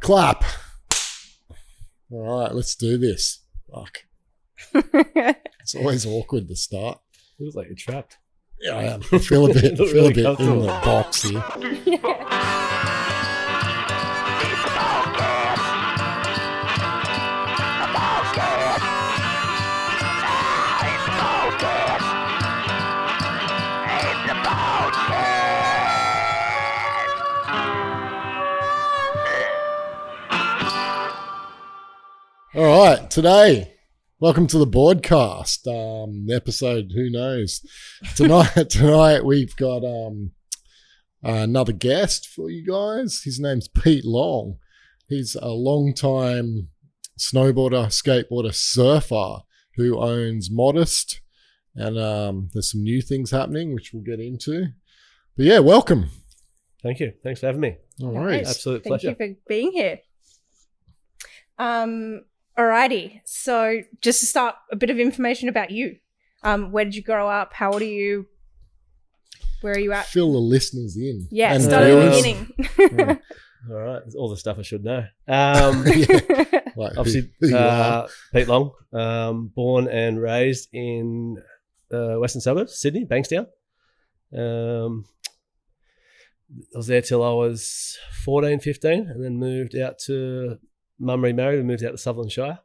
Clap. All right, let's do this. Fuck. It's always awkward to start. Feels like you're trapped. Yeah, I am. I feel a bit, in the box here. All right, today, welcome to the Boardcast episode. Who knows? Tonight we've got another guest for you guys. His name's Pete Long. He's a long-time snowboarder, skateboarder, surfer who owns Modest, and there's some new things happening which we'll get into. But yeah, welcome. Thank you. Thanks for having me. All right, Absolute pleasure. Thank you for being here. Alrighty, so just to start, a bit of information about you. Where did you grow up? How old are you? Where are you at? Fill the listeners in. Yeah, And start at the viewers. beginning. All right. All the stuff I should know. Like Obviously, who you are. Pete Long, born and raised in western suburbs, Sydney, Bankstown. I was there till I was 14, 15, and then moved out to Mum remarried and moved out to Sutherland Shire.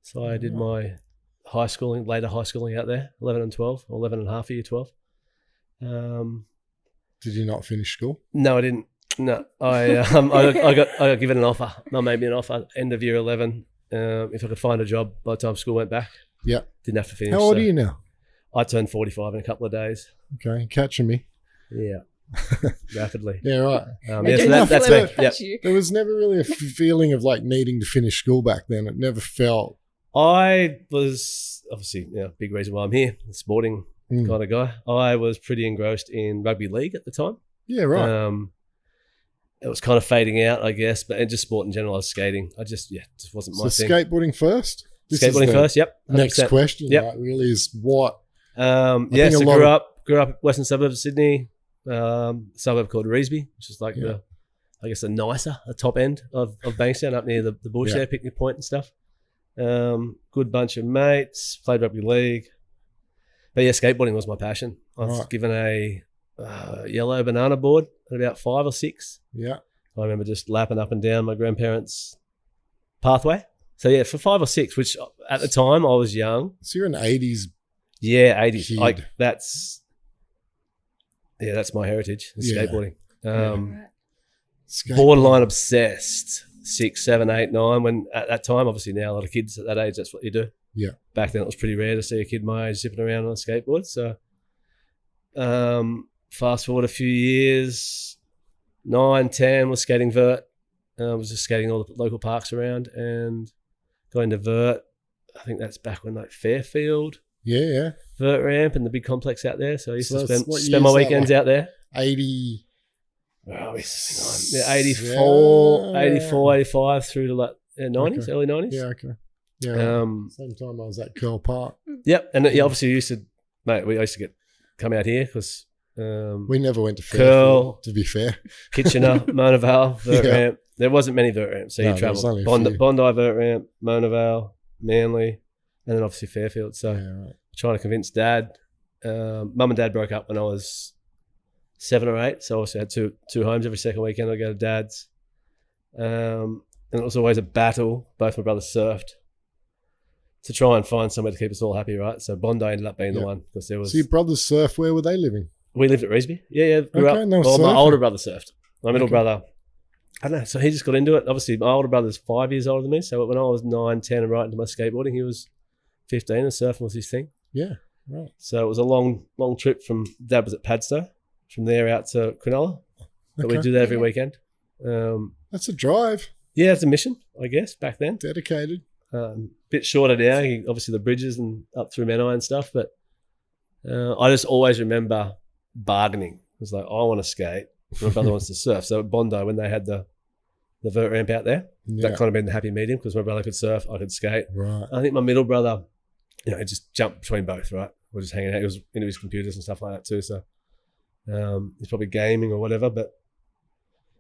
So I did my later high schooling out there, 11 and 12, or 11 and a half, year 12. Did you not finish school? No, I didn't. No, I got given an offer. Mum made me an offer, end of year 11, if I could find a job by the time school went back. Yeah. Didn't have to finish. How old are you now? I turned 45 in a couple of days. Okay, catching me. Yeah, rapidly. Yeah, right. So didn't that's feel me. Touch Yep. you. There was never really a feeling of like needing to finish school back then. It never felt. I was obviously, big reason why I'm here, a sporting kind of guy. I was pretty engrossed in rugby league at the time. Yeah, right. It was kind of fading out, I guess, but and just sport in general. I was skating. just wasn't my So thing. skateboarding first? This is Skateboarding the first, yep. 100%. Next question, Yep. right, really is what? So think a lot grew up western suburbs of Sydney, suburb called Revesby, which is like the top end of Bankstown, up near the bush there, picnic point and stuff. Good bunch of mates, played rugby league. But yeah, skateboarding was my passion. I was given a yellow banana board at about 5 or 6. Yeah. I remember just lapping up and down my grandparents' pathway. So yeah, for 5 or 6, which at the time I was young. So you're an 80s. Yeah, 80s. Kid. Like that's my heritage, is Yeah. skateboarding. Skate- Borderline obsessed. 6, 7, 8, 9. When at that time, obviously now a lot of kids at that age, that's what you do. Yeah. Back then it was pretty rare to see a kid my age zipping around on a skateboard. So fast forward a few years, 9, 10 was skating vert. Was just skating all the local parks around and got into vert. I think that's back when like Fairfield Yeah. vert ramp and the big complex out there. So I used So to that's what spend my year's that, weekends like? out there. 80. Oh, 84, 85 through to like 90s, Okay. early 90s. Yeah, okay. Yeah. Um, Same time I was at Curl Park. Yep. And obviously we used to come out here because We never went to Curl. Fairfield, to be fair. Kitchener, Mona Vale, vert Yeah. ramp. There wasn't many vert ramps. So No, you there was travelled only a few. Bondi vert ramp, Mona Vale, Manly, and then obviously Fairfield. So Yeah, right. trying to convince Dad. Mum and Dad broke up when I was 7 or 8, so I obviously had two homes every second weekend. I'd go to Dad's. And it was always a battle. Both my brothers surfed to try and find somewhere to keep us all happy, right? So Bondi ended up being the one because there was. So your brothers surf, where were they living? We lived at Revesby. Yeah. Grew Okay, up. no Well, my surfing. older brother surfed. My middle Okay. brother, I don't know. So he just got into it. Obviously, my older brother's 5 years older than me. So when I was 9, 10 and right into my skateboarding, he was 15 and surfing was his thing. Yeah, right. So it was a long trip from Dad was at Padstow, from there out to Cronulla. But we Okay. do that every weekend. That's a drive. Yeah, it's a mission, I guess, back then. Dedicated. Bit shorter now, obviously the bridges and up through Menai and stuff. But I just always remember bargaining. It was like, I want to skate. My brother wants to surf. So at Bondi, when they had the vert ramp out there, Yeah. that kind of been the happy medium because my brother could surf, I could skate. Right. I think my middle brother, he just jumped between both, right? We're just hanging out. He was into his computers and stuff like that too. So he's probably gaming or whatever. But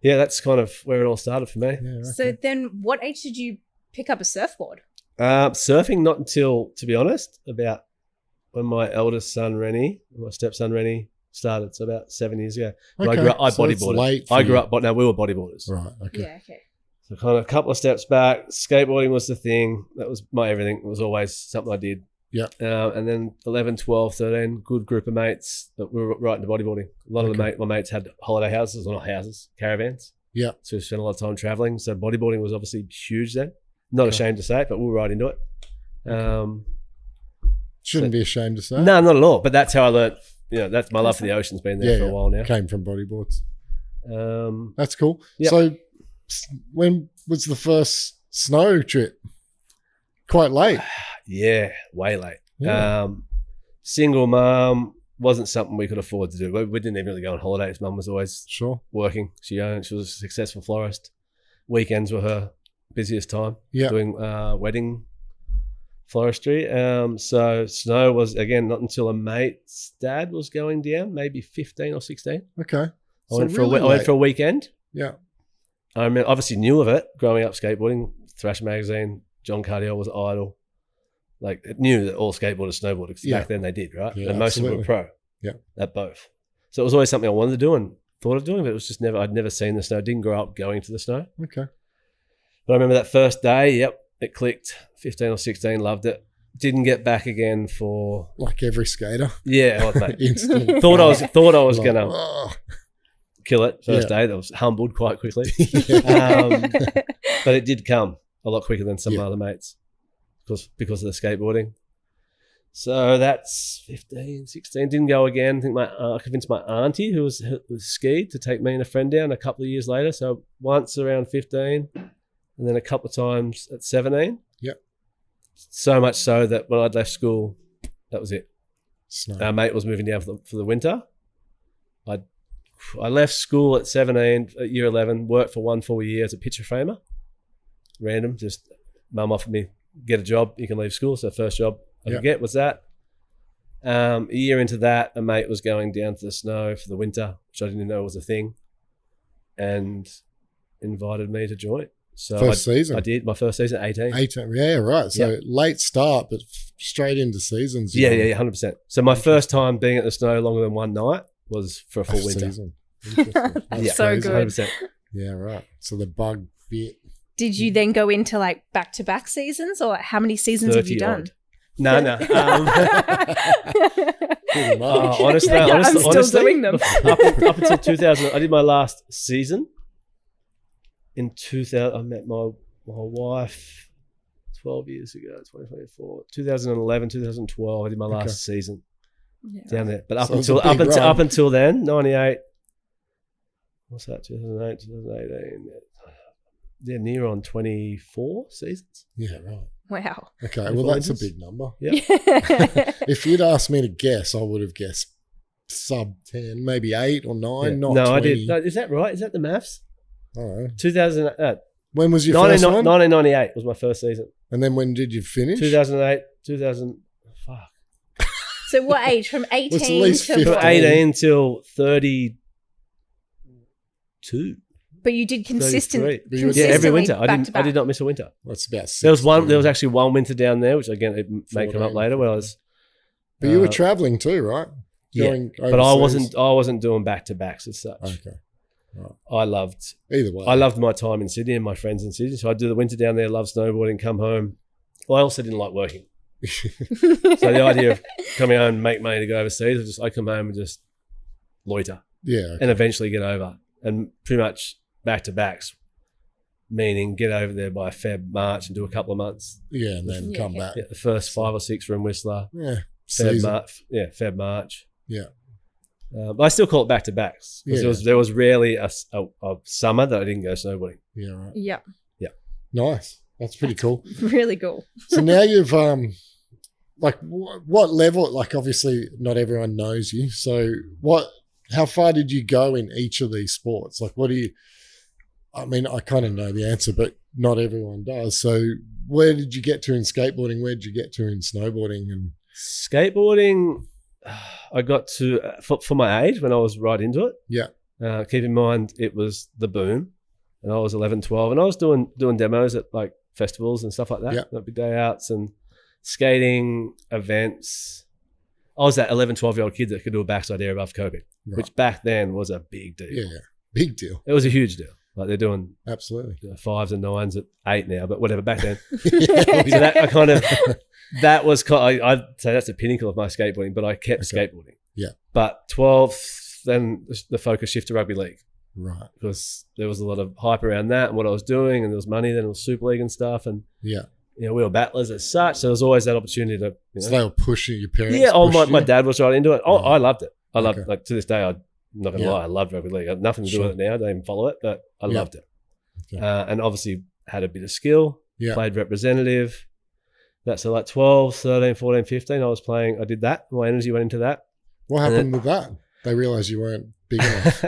yeah, that's kind of where it all started for me. Yeah, okay. So then what age did you pick up a surfboard? Surfing, not until, to be honest, about when my eldest son, Rennie, my stepson, Rennie, started. So about 7 years ago. But Okay, I so it's bodyboarded. late for I grew you. up, but no, we were bodyboarders. Right, okay. Yeah, okay. So kind of a couple of steps back, skateboarding was the thing. That was my everything. It was always something I did. Yeah. And then 11, 12, 13, good group of mates that we were right into bodyboarding. A lot of my mates had holiday houses, or not houses, caravans. Yeah. So we spent a lot of time traveling. So bodyboarding was obviously huge then. Not ashamed to say it, but we were right into it. Shouldn't be ashamed to say. No, not at all. But that's how I learned. That's my love for the ocean's been there for a while now. Came from bodyboards. That's cool. Yep. So when was the first snow trip? Quite late. Yeah, way late. Yeah. Single mum, wasn't something we could afford to do. We didn't even really go on holidays. Mum was always Sure. working. She was a successful florist. Weekends were her busiest time. Yeah. Doing wedding floristry. So snow was, again, not until a mate's dad was going down, maybe 15 or 16. Okay. I So went really for a weekend. Yeah. I mean, obviously knew of it growing up skateboarding. Thrash magazine, John Cardiel was idol. Like, it knew that all skateboarders snowboarded because back then they did, right? Yeah, and most of them were pro. Yeah. At both. So it was always something I wanted to do and thought of doing, but it was just I'd never seen the snow. Didn't grow up going to the snow. Okay. But I remember that first day, it clicked. 15 or 16, loved it. Didn't get back again for Like every skater. yeah, mate. Instant. thought I was Like, gonna oh. kill it first Yeah. day. That was humbled quite quickly. Yeah. But it did come a lot quicker than some Yeah. other mates because of the skateboarding. So that's 15, 16. Didn't go again. I think I convinced my auntie, who was skied, to take me and a friend down a couple of years later. So once around 15, and then a couple of times at 17. Yep. So much so that when I'd left school, that was it. Snow. Our mate was moving down for the winter. I left school at 17, at year 11, worked for 1 full year as a picture framer. Random, just mum offered me, get a job, you can leave school. So first job I could get was that. A year into that, a mate was going down to the snow for the winter, which I didn't know was a thing, and invited me to join. So First season. I did, my first season, 18. 18. Yeah, right. So late start, but straight into seasons. Yeah, 100%. So my first time being at the snow longer than one night was for a full winter. Season. Interesting. That's So crazy. good. 100%. Yeah, right. So the bug bit. Did you then go into like back-to-back seasons, or how many seasons have you 30 done? odd. No. Pretty much. Honestly, Yeah, I'm still doing them. up until 2000, I did my last season. In 2000, I met my wife 12 years ago, 2024. 2011, 2012, I did my last season down there. But up until then, 98, what's that, 2008, 2018, yeah, near on 24 seasons. Yeah, right. Wow. Okay, well, that's a big number. Yeah. If you'd asked me to guess, I would have guessed sub 10, maybe 8 or 9, not 20. No, I did. No, is that right? Is that the maths? I don't know. 2000. When was your first one? 1998 was my first season. And then when did you finish? 2008, 2000. Fuck. So what age? From 18 at least to 15. what? 18 till 32. But you did 33. consistently Every winter. back to I back. did not miss a winter. That's about 6. There was actually one winter down there, which again it may come up 14, later. Where I was, But you were traveling too, right? Going but I overseas. wasn't doing back to backs as such. Okay. Right. I loved Either way. I loved my time in Sydney and my friends in Sydney. So I'd do the winter down there, love snowboarding, come home. I also didn't like working. So the idea of coming home and make money to go overseas, I come home and just loiter. Yeah. Okay. And eventually get over. And pretty much back to backs, meaning get over there by Feb, March and do a couple of months. Yeah, and then come back. Yeah, the first 5 or 6 were in Whistler. Yeah. Feb, March. Yeah. But I still call it back to backs because Yeah. there was rarely a summer that I didn't go snowboarding. Yeah, right. Yeah. Nice. That's pretty cool. Really cool. So now you've like what level? Like obviously not everyone knows you. So how far did you go in each of these sports? Like what do you? I mean, I kind of know the answer, but not everyone does. So where did you get to in skateboarding? Where did you get to in snowboarding? And Skateboarding, I got to for my age when I was right into it. yeah, Keep in mind, it was the boom, and I was 11, 12, and I was doing demos at like festivals and stuff like that, Yep. like big day outs and skating events. I was that 11, 12-year-old kid that could do a backside air above coping, Right. which back then was a big deal. Yeah, big deal. It was a huge deal. Like they're doing Absolutely. 5s and 9s at 8 now, but whatever, back then. Yeah, So that I kind of, that was kind of, I'd say that's the pinnacle of my skateboarding, but I kept skateboarding. Yeah. But 12, then the focus shifted to rugby league right. because there was a lot of hype around that and what I was doing, and there was money then, it was Super League and stuff, and Yeah. we were battlers as such, so there was always that opportunity to, So they were pushing your parents. yeah. Oh, pushed my you? dad was right into it. Oh, Right. I loved it. I loved Okay. like to this day. I'm not gonna Yeah. lie, I loved rugby league. I had nothing to do Sure. with it now. I don't even follow it, but I Yeah. loved it. Okay. And obviously had a bit of skill. Yeah. Played representative. That's so like 12, 13, 14, 15. I did that. My energy went into that. What happened with that? They realised you weren't big enough.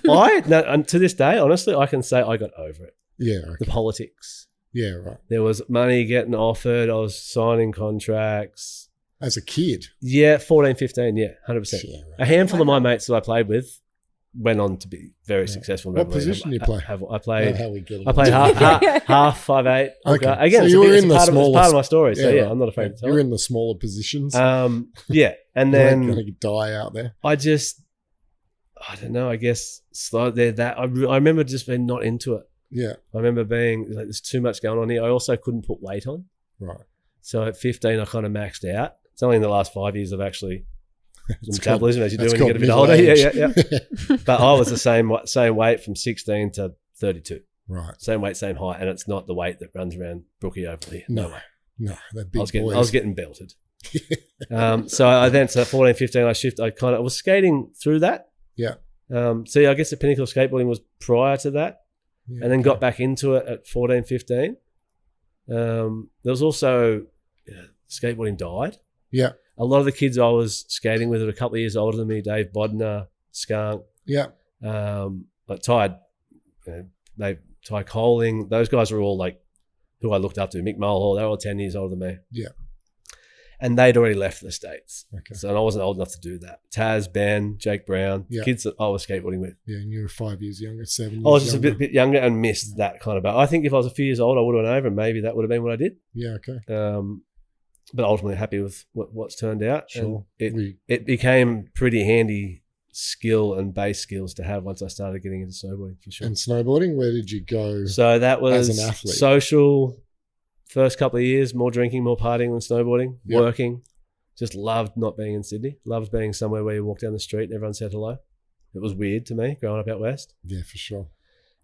And to this day, honestly, I can say I got over it. Yeah. The Okay. politics. Yeah. Right. There was money getting offered. I was signing contracts. As a kid. Yeah, 14, 15. Yeah, 100%. Yeah. Right. A handful of my mates that I played with went on to be very successful. in What rugby league. position do you play? I played. How we get I played half 5'8". Okay. Again, So it's, you were it's in part the of, it's part smallest- of my story. So yeah, right. I'm not afraid to tell You're it. in the smaller positions. Yeah, and You weren't then going to die out there. I don't know. I guess I remember just being not into it. Yeah. I remember being like, there's too much going on here. I also couldn't put weight on. Right. So at 15, I kind of maxed out. It's only in the last 5 years I've actually It's metabolism as you do that's when you get a bit called older. middle Yeah. But I was the same weight from 16 to 32. Right. Same weight, same height, and it's not the weight that runs around Brookie over here. No. way. No, they're big I boys. was getting belted. So I then, 14, 15, I was skating through that. Yeah. So I guess the pinnacle of skateboarding was prior to that, Yeah, and then okay. got back into it at 14, 15. There was also, skateboarding died. Yeah. A lot of the kids I was skating with are a couple of years older than me, Dave Bodner, Skunk, Yeah. like Ty Coling, those guys were all like who I looked up to. Mick Mulhall, they were all 10 years older than me. Yeah. And they'd already left the States. Okay. So I wasn't old enough to do that. Taz, Ben, Jake Brown, Yeah. kids that I was skateboarding with. Yeah, and you were 5 years younger, 7 years I was just younger. a bit younger and missed that kind of. I think if I was a few years old, I would have went over and maybe that would have been what I did. Yeah, okay. But ultimately happy with what's turned out. Sure. And it became pretty handy skill and base skills to have once I started getting into snowboarding for sure. And snowboarding, where did you go? So that was As an athlete. social. First couple of years, more drinking, more partying than snowboarding, Yep. working. Just loved not being in Sydney. Loved being somewhere where you walk down the street and everyone said hello. It was weird to me growing up out west. Yeah, for sure.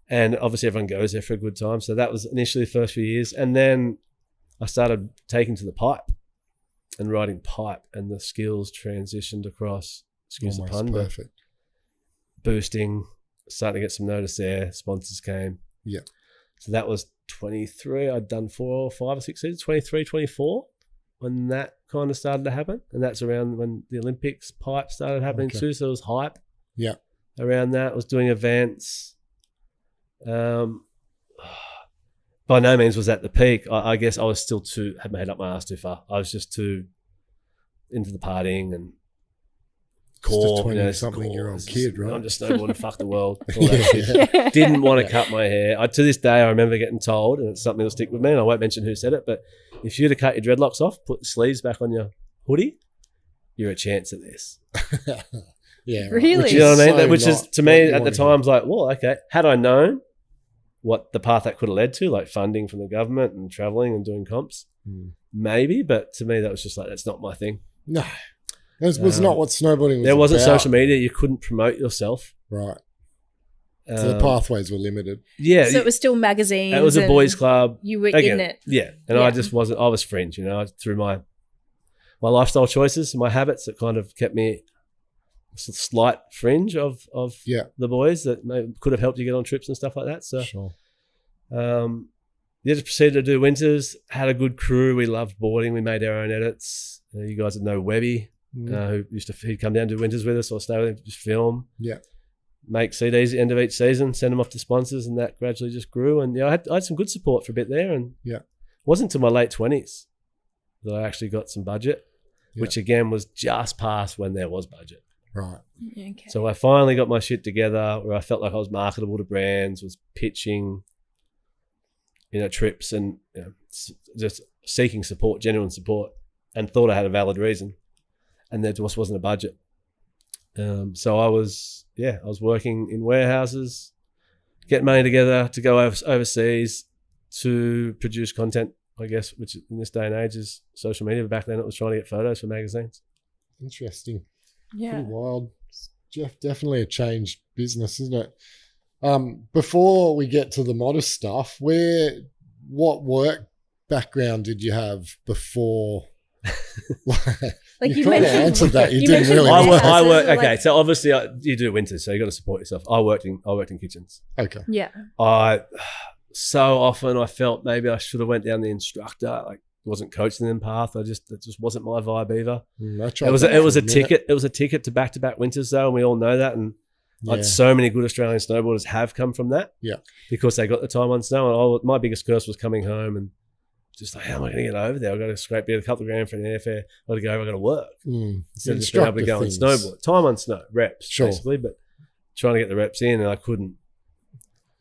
And obviously everyone goes there for a good time. So that was initially the first few years. And then I started taking to the pipe and riding pipe, and the skills transitioned across, excuse the Almost pun, but perfect. boosting, starting to get some notice there. Sponsors came. Yeah. So that was 23. I'd done 4 or 5 or 6 seasons, 23, 24 when that kind of started to happen. And that's around when the Olympics pipe started happening Okay. too. So it was hype. Yeah. Around that, I was doing events. By no means was at the peak. I guess I was still had my head up my ass too far. I was just too into the partying and Just a 20-something-year-old kid, right? I'm just snowboarding, fuck the world. All that shit. Didn't want to cut my hair. To this day, I remember getting told, and it's something that'll stick with me, and I won't mention who said it, but if you'd have cut your dreadlocks off, put the sleeves back on your hoodie, you're a chance at this. Yeah. right. Really? Which You know what I mean? so Which is, not to what me, you at the wanted. time, I was like, well, okay. Had I known what the path that could have led to, like funding from the government and traveling and doing comps, maybe, but to me, that was just like, that's not my thing. No. That was not what snowboarding was There wasn't about. social media. You couldn't promote yourself. Right. So the pathways were limited. Yeah. So it was still magazines. It was a and boys' club. You were Again, in it. Yeah. And Yeah. I just wasn't, I was fringe, through my lifestyle choices and my habits that kind of kept me slight fringe of Yeah. the boys that could have helped you get on trips and stuff like that. So, Sure. just proceeded to do winters, had a good crew. We loved boarding. We made our own edits. You guys would know Webby, who he'd come down to winters with us or stay with him, just film. Yeah. Make CDs at the end of each season, send them off to sponsors, and that gradually just grew. And I had some good support for a bit there, and it wasn't until my late 20s that I actually got some budget, which again was just past when there was budget. Right. Okay. So I finally got my shit together where I felt like I was marketable to brands, was pitching, trips and just seeking support, genuine support, and thought I had a valid reason. And there just wasn't a budget. So I was working in warehouses, getting money together to go overseas to produce content, I guess, which in this day and age is social media. But back then it was trying to get photos for magazines. Interesting. Yeah. Pretty wild. Jeff, definitely a changed business, isn't it? Before we get to the modest stuff, what work background did you have before? Like you kind of mentioned, answered that. You you didn't mentioned really. warehouses, I work. like- Okay, so obviously you do winters, so you got to support yourself. I worked in kitchens. Okay. Yeah. So often I felt maybe I should have went down the instructor. Like wasn't coaching them path. It just wasn't my vibe either. It was a ticket. It was a ticket to back winters though, and we all know that. And like so many good Australian snowboarders have come from that. Yeah. Because they got the time on snow. And my biggest curse was coming home and just like, how am I going to get over there? I've got to scrape a couple of grand for an airfare. I've got to go. I've got to work. Instead of just being able to go and snowboard. Time on snow, reps, basically. But trying to get the reps in and I couldn't.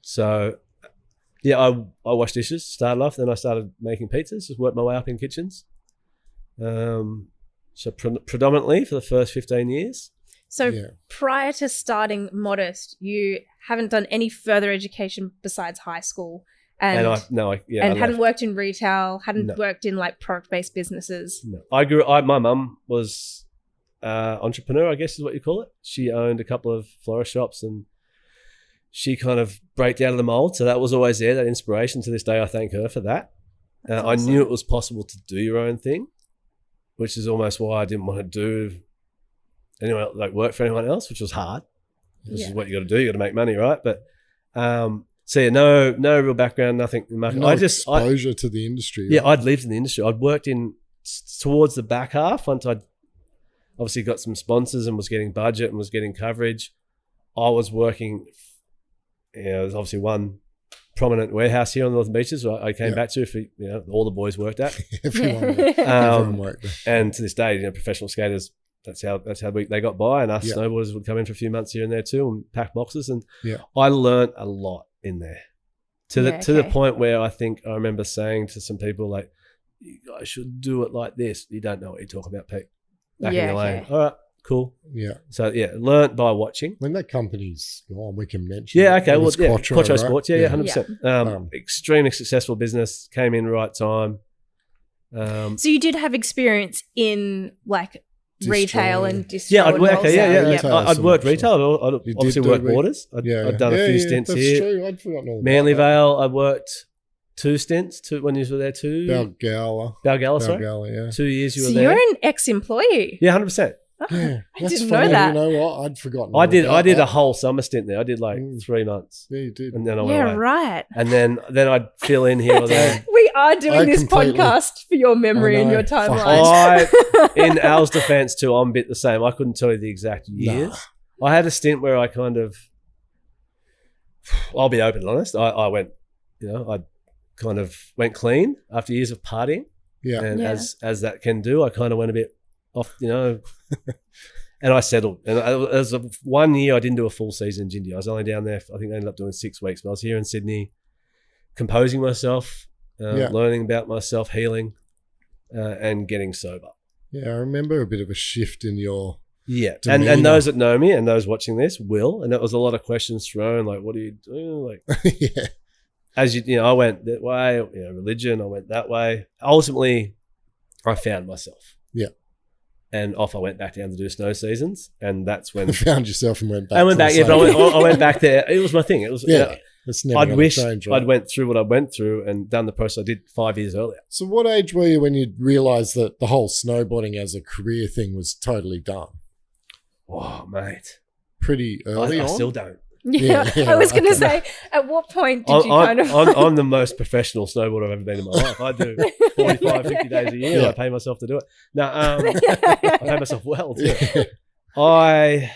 So, yeah, I washed dishes, started off. Then I started making pizzas, just worked my way up in kitchens. So predominantly for the first 15 years. So prior to starting Modest, you haven't done any further education besides high school. And hadn't worked in retail, hadn't worked in like product-based businesses. No. My mum was entrepreneur, I guess is what you call it. She owned a couple of florist shops and she kind of braked out of the mold. So that was always there, that inspiration. To this day, I thank her for that. Awesome. I knew it was possible to do your own thing, which is almost why I didn't want to do work for anyone else, which was hard. This is what you got to do. You got to make money, right? But so yeah, no real background, nothing. Exposure to the industry. Yeah, I'd lived in the industry. I'd worked in towards the back half once I'd obviously got some sponsors and was getting budget and was getting coverage. I was working. There's obviously one prominent warehouse here on the Northern Beaches where I came back to for all the boys worked at. Everyone worked there. And to this day, professional skaters. That's how they got by, and us snowboarders would come in for a few months here and there too and pack boxes. And I learned a lot in there to the point where I remember saying to some people like, "You guys should do it like this." You don't know what you're talking about, Pete. Back in the lane. All right, cool. Yeah. So learnt by watching. When that company's gone, we can mention. Yeah. Okay. Well, Quattro, Quattro right? Sports. Yeah. 100%. Extremely successful business. Came in right time. So you did have experience in like retail and distro. Yeah, I'd work. I'd worked retail. I'd obviously worked Borders. I'd done a few stints that's here. True. I'd forgotten all Manly about Vale. I worked 2 stints. When you were there too. Balgala, sorry. Yeah. 2 years you were so there. You're an ex-employee. Yeah, 100%. Yeah, I didn't know that. You know what? I'd forgotten. I did a whole summer stint there. I did like 3 months. Yeah, you did. And then I went away. Right. And then I'd fill in here or there. We are doing this podcast for your memory and your timeline. In Al's defense too, I'm a bit the same. I couldn't tell you the exact years. Nah. I had a stint where I I'll be open and honest. I went, I kind of went clean after years of partying. Yeah. And as that can do, I kind of went a bit off, and I settled. And as 1 year, I didn't do a full season in Jindy. I was only down there, I think I ended up doing 6 weeks. But I was here in Sydney, composing myself, learning about myself, healing, and getting sober. Yeah, I remember a bit of a shift in your demeanor. And those that know me and those watching this will. And there was a lot of questions thrown, like, what do you do? Like, as I went that way, religion, I went that way. Ultimately, I found myself. Yeah. And off I went back down to do snow seasons, and that's when found yourself and went back. I went back, but I went back there. It was my thing. It was It's never I'd wish change, right? I'd went through what I went through and done the process I did 5 years earlier. So, what age were you when you realised that the whole snowboarding as a career thing was totally done? Oh, mate, pretty early on. I still don't. Yeah, I was going to say, at what point did you I'm the most professional snowboarder I've ever been in my life. I do 45, 50 days a year. And I pay myself to do it. No, I pay myself well too. I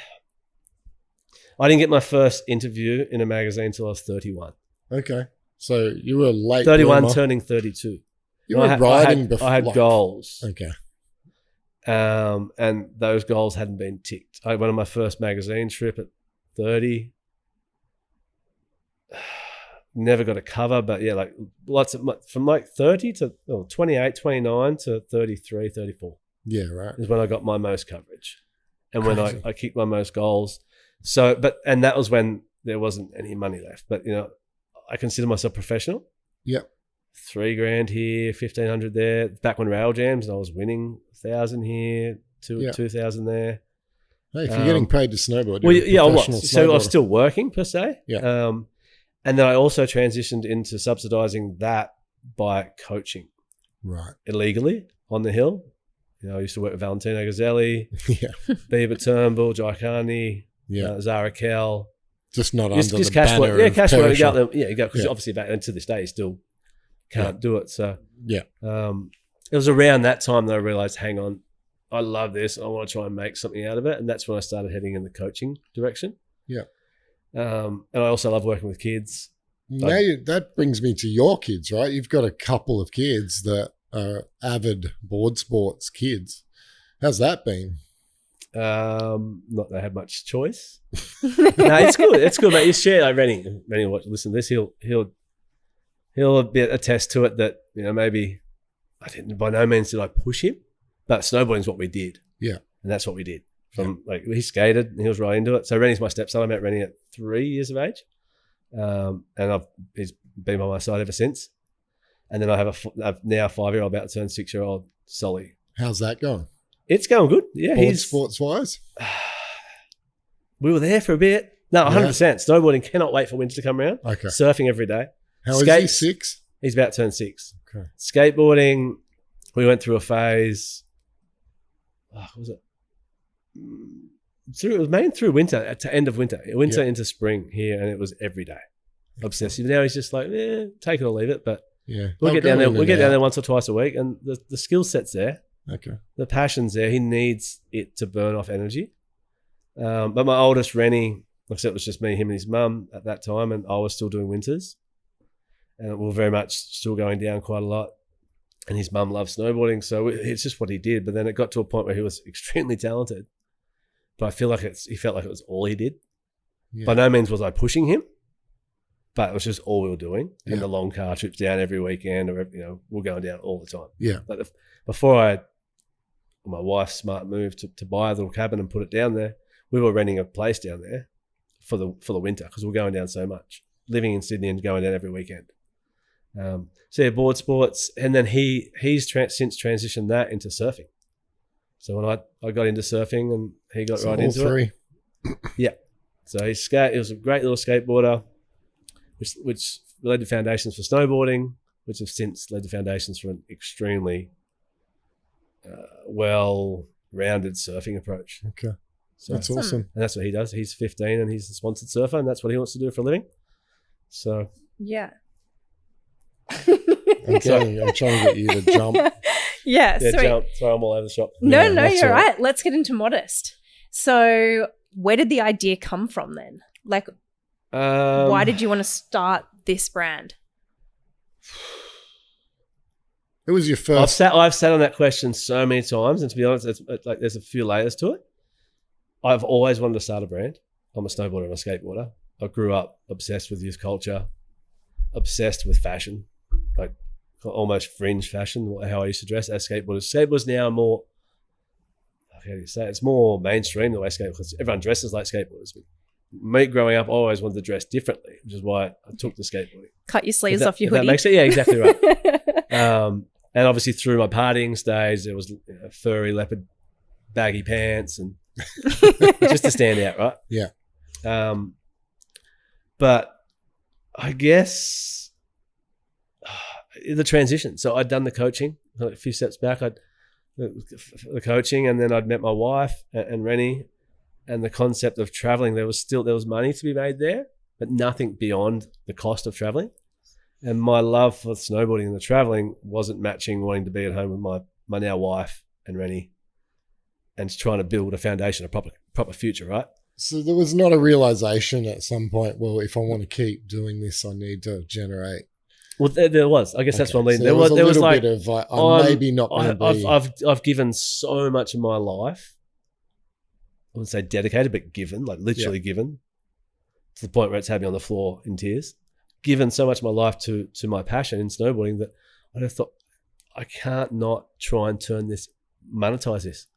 didn't get my first interview in a magazine until I was 31. Okay, so you were late. 31, turning 32. You were riding before. I had goals. Okay. And those goals hadn't been ticked. I went on my first magazine trip at 30. Never got a cover, but yeah, like from like 30 to 28, 29 to 33, 34. Yeah, right. Is when I got my most coverage. And when I kicked my most goals. So, and that was when there wasn't any money left. But, I consider myself professional. Yep. $3,000 here, 1,500 there. Back when rail jams, and I was winning 1,000 here, 2,000 there. Hey, if you're getting paid to snowboard, I was. So I was still working per se. Yeah. And then I also transitioned into subsidising that by coaching. Right. Illegally on the hill. I used to work with Valentino Gazzelli, Bieber Turnbull, Jai Carney, Zara Kell. Just not under the cash banner work. Yeah, cash work. You go because Yeah. obviously back and to this day you still can't do it. So yeah, it was around that time that I realised, hang on, I love this. I want to try and make something out of it, and that's when I started heading in the coaching direction. Yeah, and I also love working with kids. Now that brings me to your kids, right? You've got a couple of kids that are avid board sports kids. How's that been? Not they have much choice. No, it's good. It's good, mate. You share. Like Rennie, listen to this. He'll attest to it that maybe I didn't. By no means did I push him, but snowboarding is what we did. Yeah, and that's what we did. He skated and he was right into it. So Rennie's my stepson. I met Rennie at 3 years of age, and he's been by my side ever since. And then I have a now 5-year-old, about to turn 6-year-old, Solly. How's that going? It's going good. Yeah, board sports wise. We were there for a bit. No, 100%. Snowboarding cannot wait for winter to come around. Okay. Surfing every day. How is he? 6? He's about to turn 6. Okay. Skateboarding, we went through a phase. What was it? It was mainly through winter, to end of winter into spring here, and it was every day. Obsessive. Now he's just like, take it or leave it. But we'll get down there. We'll get down there once or twice a week, and the skill set's there. Okay. The passion's there. He needs it to burn off energy. But my oldest, Rennie, like I said, it was just me, him and his mum at that time, and I was still doing winters. And we were very much still going down quite a lot. And his mum loved snowboarding, so it's just what he did. But then it got to a point where he was extremely talented. But I feel like he felt like it was all he did. Yeah. By no means was I pushing him, but it was just all we were doing. Yeah. And the long car trips down every weekend, or we're going down all the time. Yeah. But before my wife's smart move to buy a little cabin and put it down there, we were renting a place down there for the winter because we were going down so much, living in Sydney and going down every weekend. Board sports, and then he's since transitioned that into surfing. So when I got into surfing and he got right into it. Yeah. So he was a great little skateboarder, which led to foundations for snowboarding, which have since led to foundations for an extremely well-rounded surfing approach. Okay. So that's awesome. And that's what he does. He's 15 and he's a sponsored surfer, and that's what he wants to do for a living. So yeah. I'm trying to get you to jump. Yeah, jump. Sorry, I'm all over the shop. No, you're right. Let's get into Modest. So where did the idea come from then? Like, why did you want to start this brand? It was your first. I've sat on that question so many times, and to be honest, it's like there's a few layers to it. I've always wanted to start a brand. I'm a snowboarder and a skateboarder. I grew up obsessed with youth culture, obsessed with fashion, like almost fringe fashion, how I used to dress as skateboarders. Skateboarders now are more, how do you say, it's more mainstream the way skateboarders, everyone dresses like skateboarders. But me growing up, I always wanted to dress differently, which is why I took to skateboarding. Cut your sleeves off your hoodie. That makes sense? Yeah, exactly right. And obviously through my partying stage, there was furry leopard baggy pants and just to stand out, right? Yeah. But I guess the transition. So I'd done the coaching a few steps back. The coaching, and then I'd met my wife and Rennie, and the concept of traveling. There was money to be made there, but nothing beyond the cost of traveling. And my love for snowboarding and the traveling wasn't matching wanting to be at home with my now wife and Rennie, and trying to build a foundation, a proper future, right? So there was not a realization at some point, well, if I want to keep doing this, I need to generate Well, there was. I guess that's what I'm leading. So there was a little bit of like, I'm maybe not going to be. I've given so much of my life. I wouldn't say dedicated, but given, like literally given, to the point where it's had me on the floor in tears. Given so much of my life to my passion in snowboarding that I just thought I can't not try and monetize this.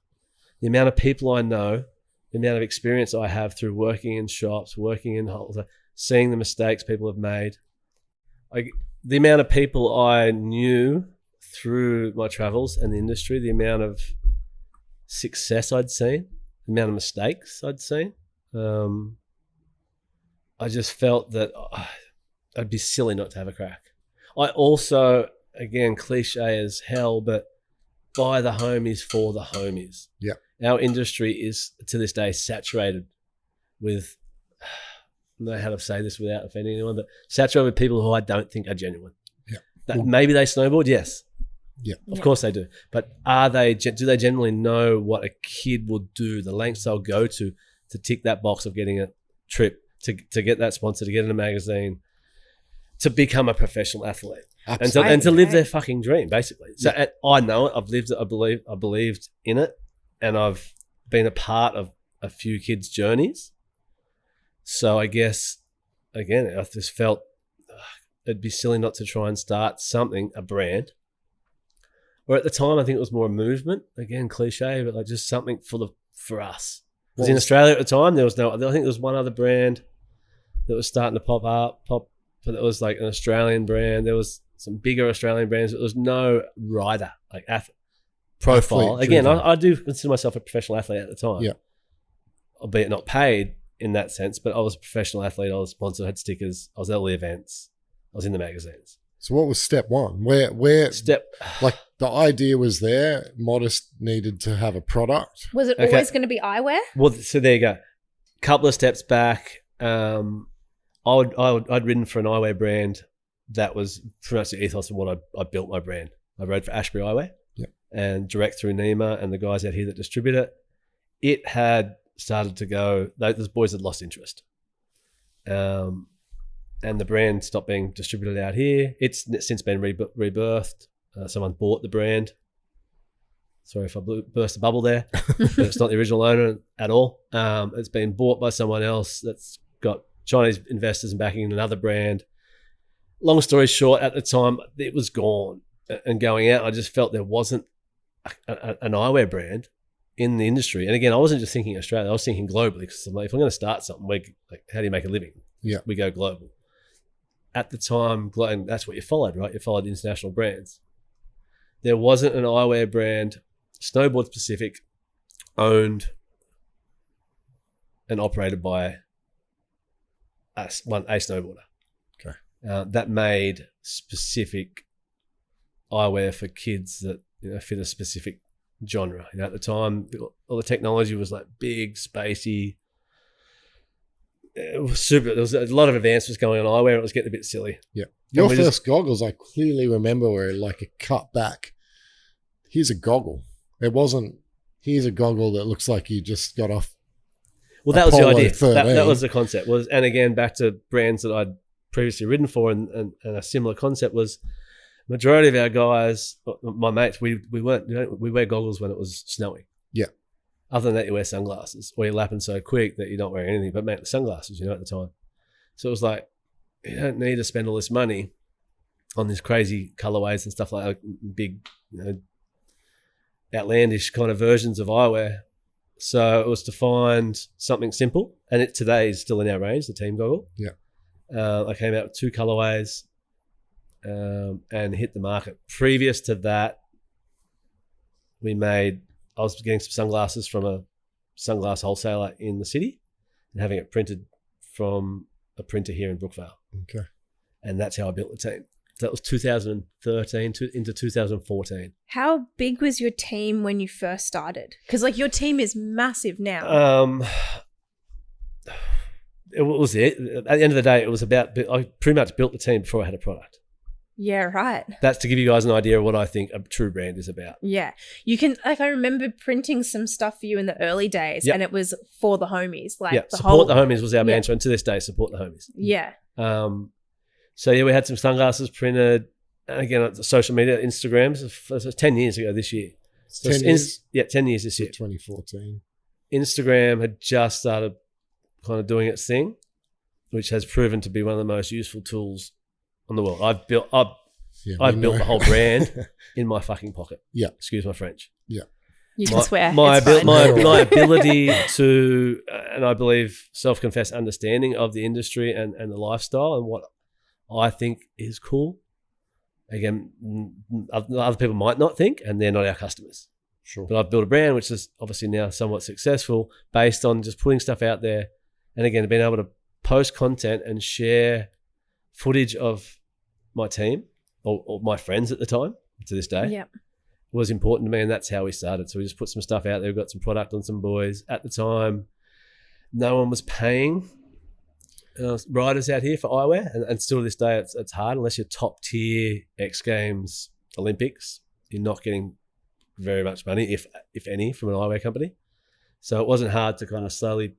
The amount of people I know, the amount of experience I have through working in shops, working in holes, seeing the mistakes people have made. The amount of people I knew through my travels and the industry, the amount of success I'd seen, the amount of mistakes I'd seen. I just felt that I'd be silly not to have a crack. I also, again, cliche as hell, but by the homies for the homies. Yeah. Our industry is, to this day, saturated with, I don't know how to say this without offending anyone, but saturated with people who I don't think are genuine. Yeah. Maybe they snowboard, yes. Yeah. Of course they do. But do they generally know what a kid will do, the lengths they'll go to tick that box of getting a trip, to get that sponsor, to get in a magazine, to become a professional athlete? And to live their fucking dream, basically. So I know it. I've lived it. I believed in it, and I've been a part of a few kids' journeys. So I guess, again, I just felt it'd be silly not to try and start something, a brand. Or at the time, I think it was more a movement. Again, cliche, but like just something for us. Because in Australia at the time, I think there was one other brand that was starting to pop up, but it was like an Australian brand. There was some bigger Australian brands, but there was no rider, like profile. Again, I do consider myself a professional athlete at the time. Yeah. Albeit not paid in that sense, but I was a professional athlete. I was sponsored, had stickers. I was at all the events. I was in the magazines. So what was step one? Where like the idea was there, Modest needed to have a product. Was it always going to be eyewear? Well, so there you go. Couple of steps back, I'd ridden for an eyewear brand that was pretty much the ethos of what I built my brand. I rode for Ashbury Eyewear and direct through Nima and the guys out here that distribute it. It had started to go, those boys had lost interest. And the brand stopped being distributed out here. It's since been rebirthed. Someone bought the brand. Sorry if I burst a bubble there, but it's not the original owner at all. It's been bought by someone else that's got Chinese investors and backing another brand. Long story short, at the time, it was gone and going out. I just felt there wasn't an eyewear brand in the industry. And again, I wasn't just thinking Australia. I was thinking globally because I'm like, if I'm going to start something, how do you make a living? Yeah, we go global. At the time, and that's what you followed, right? You followed international brands. There wasn't an eyewear brand, snowboard specific, owned and operated by a snowboarder. Okay. That made specific eyewear for kids that fit a specific genre. At the time, all the technology was like big, spacey. It was super. There was a lot of advancements going on in eyewear. It was getting a bit silly. Yeah. Your first goggles, I clearly remember, were like a cut back. Here's a goggle. It wasn't, here's a goggle that looks like you just got off. Well, that was the idea. That was the concept. And again, back to brands that I'd previously ridden for, and a similar concept was majority of our guys, my mates, we wear goggles when it was snowing. Yeah. Other than that, you wear sunglasses, or you're lapping so quick that you're not wearing anything but sunglasses, at the time. So it was like, you don't need to spend all this money on these crazy colorways and stuff like that, big, outlandish kind of versions of eyewear. So it was to find something simple, and it today is still in our range, the team goggle. Yeah. I came out with 2 colorways and hit the market. Previous to that, I was getting some sunglasses from a sunglass wholesaler in the city and having it printed from a printer here in Brookvale. Okay. And that's how I built the team. That was 2013 into 2014. How big was your team when you first started? Because your team is massive now. It was it. At the end of the day, it was about, I pretty much built the team before I had a product. Yeah, right. That's to give you guys an idea of what I think a true brand is about. Yeah. You can, I remember printing some stuff for you in the early days, and it was for the homies. Support the homies was our mantra, and to this day, support the homies. Yeah. So yeah, we had some sunglasses printed, and again, social media, Instagrams. So 10 years ago this year. So 10 years? 10 years this year. 2014. Instagram had just started kind of doing its thing, which has proven to be one of the most useful tools on the world. I've built the whole brand in my fucking pocket. Yeah. Excuse my French. Yeah. You can swear. My ability to, and I believe self-confessed understanding of the industry and the lifestyle and what I think is cool. Again, other people might not think, and they're not our customers. Sure. But I've built a brand which is obviously now somewhat successful based on just putting stuff out there, and again, being able to post content and share footage of my team or my friends at the time to this day. Yeah. Was important to me, and that's how we started. So we just put some stuff out there. We got some product on some boys. At the time, no one was paying riders out here for eyewear, and still to this day, it's hard unless you're top tier X Games, Olympics. You're not getting very much money, if any, from an eyewear company. So it wasn't hard to kind of slowly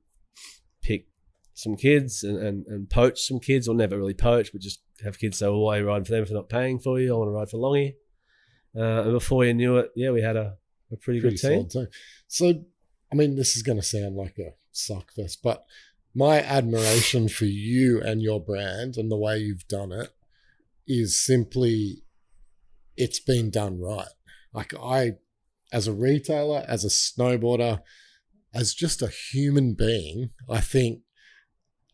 pick some kids and poach some kids, or never really poach, but just have kids say, well, why are you riding for them if they're not paying for you? I want to ride for Longy. And before you knew it, we had a pretty good team. So, I mean, this is going to sound like a suck fest, but my admiration for you and your brand and the way you've done it is simply, it's been done right. Like as a retailer, as a snowboarder, as just a human being, I think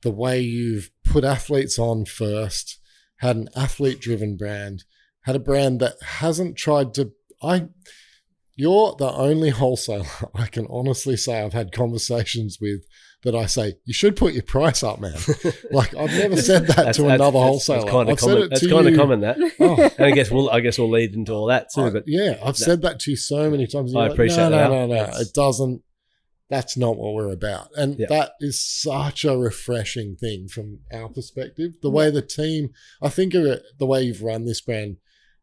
the way you've put athletes on first, had an athlete-driven brand, had a brand that hasn't tried to... You're the only wholesaler I can honestly say I've had conversations with that I say, you should put your price up, man. Like, I've never said that to another wholesaler. That's kind of common. That's kind of common, that. Oh. And I guess we'll lead into all that too. But yeah, I've said that to you so many times. I appreciate that. No. It doesn't. That's not what we're about. And that is such a refreshing thing from our perspective. The way the team, I think of it, the way you've run this brand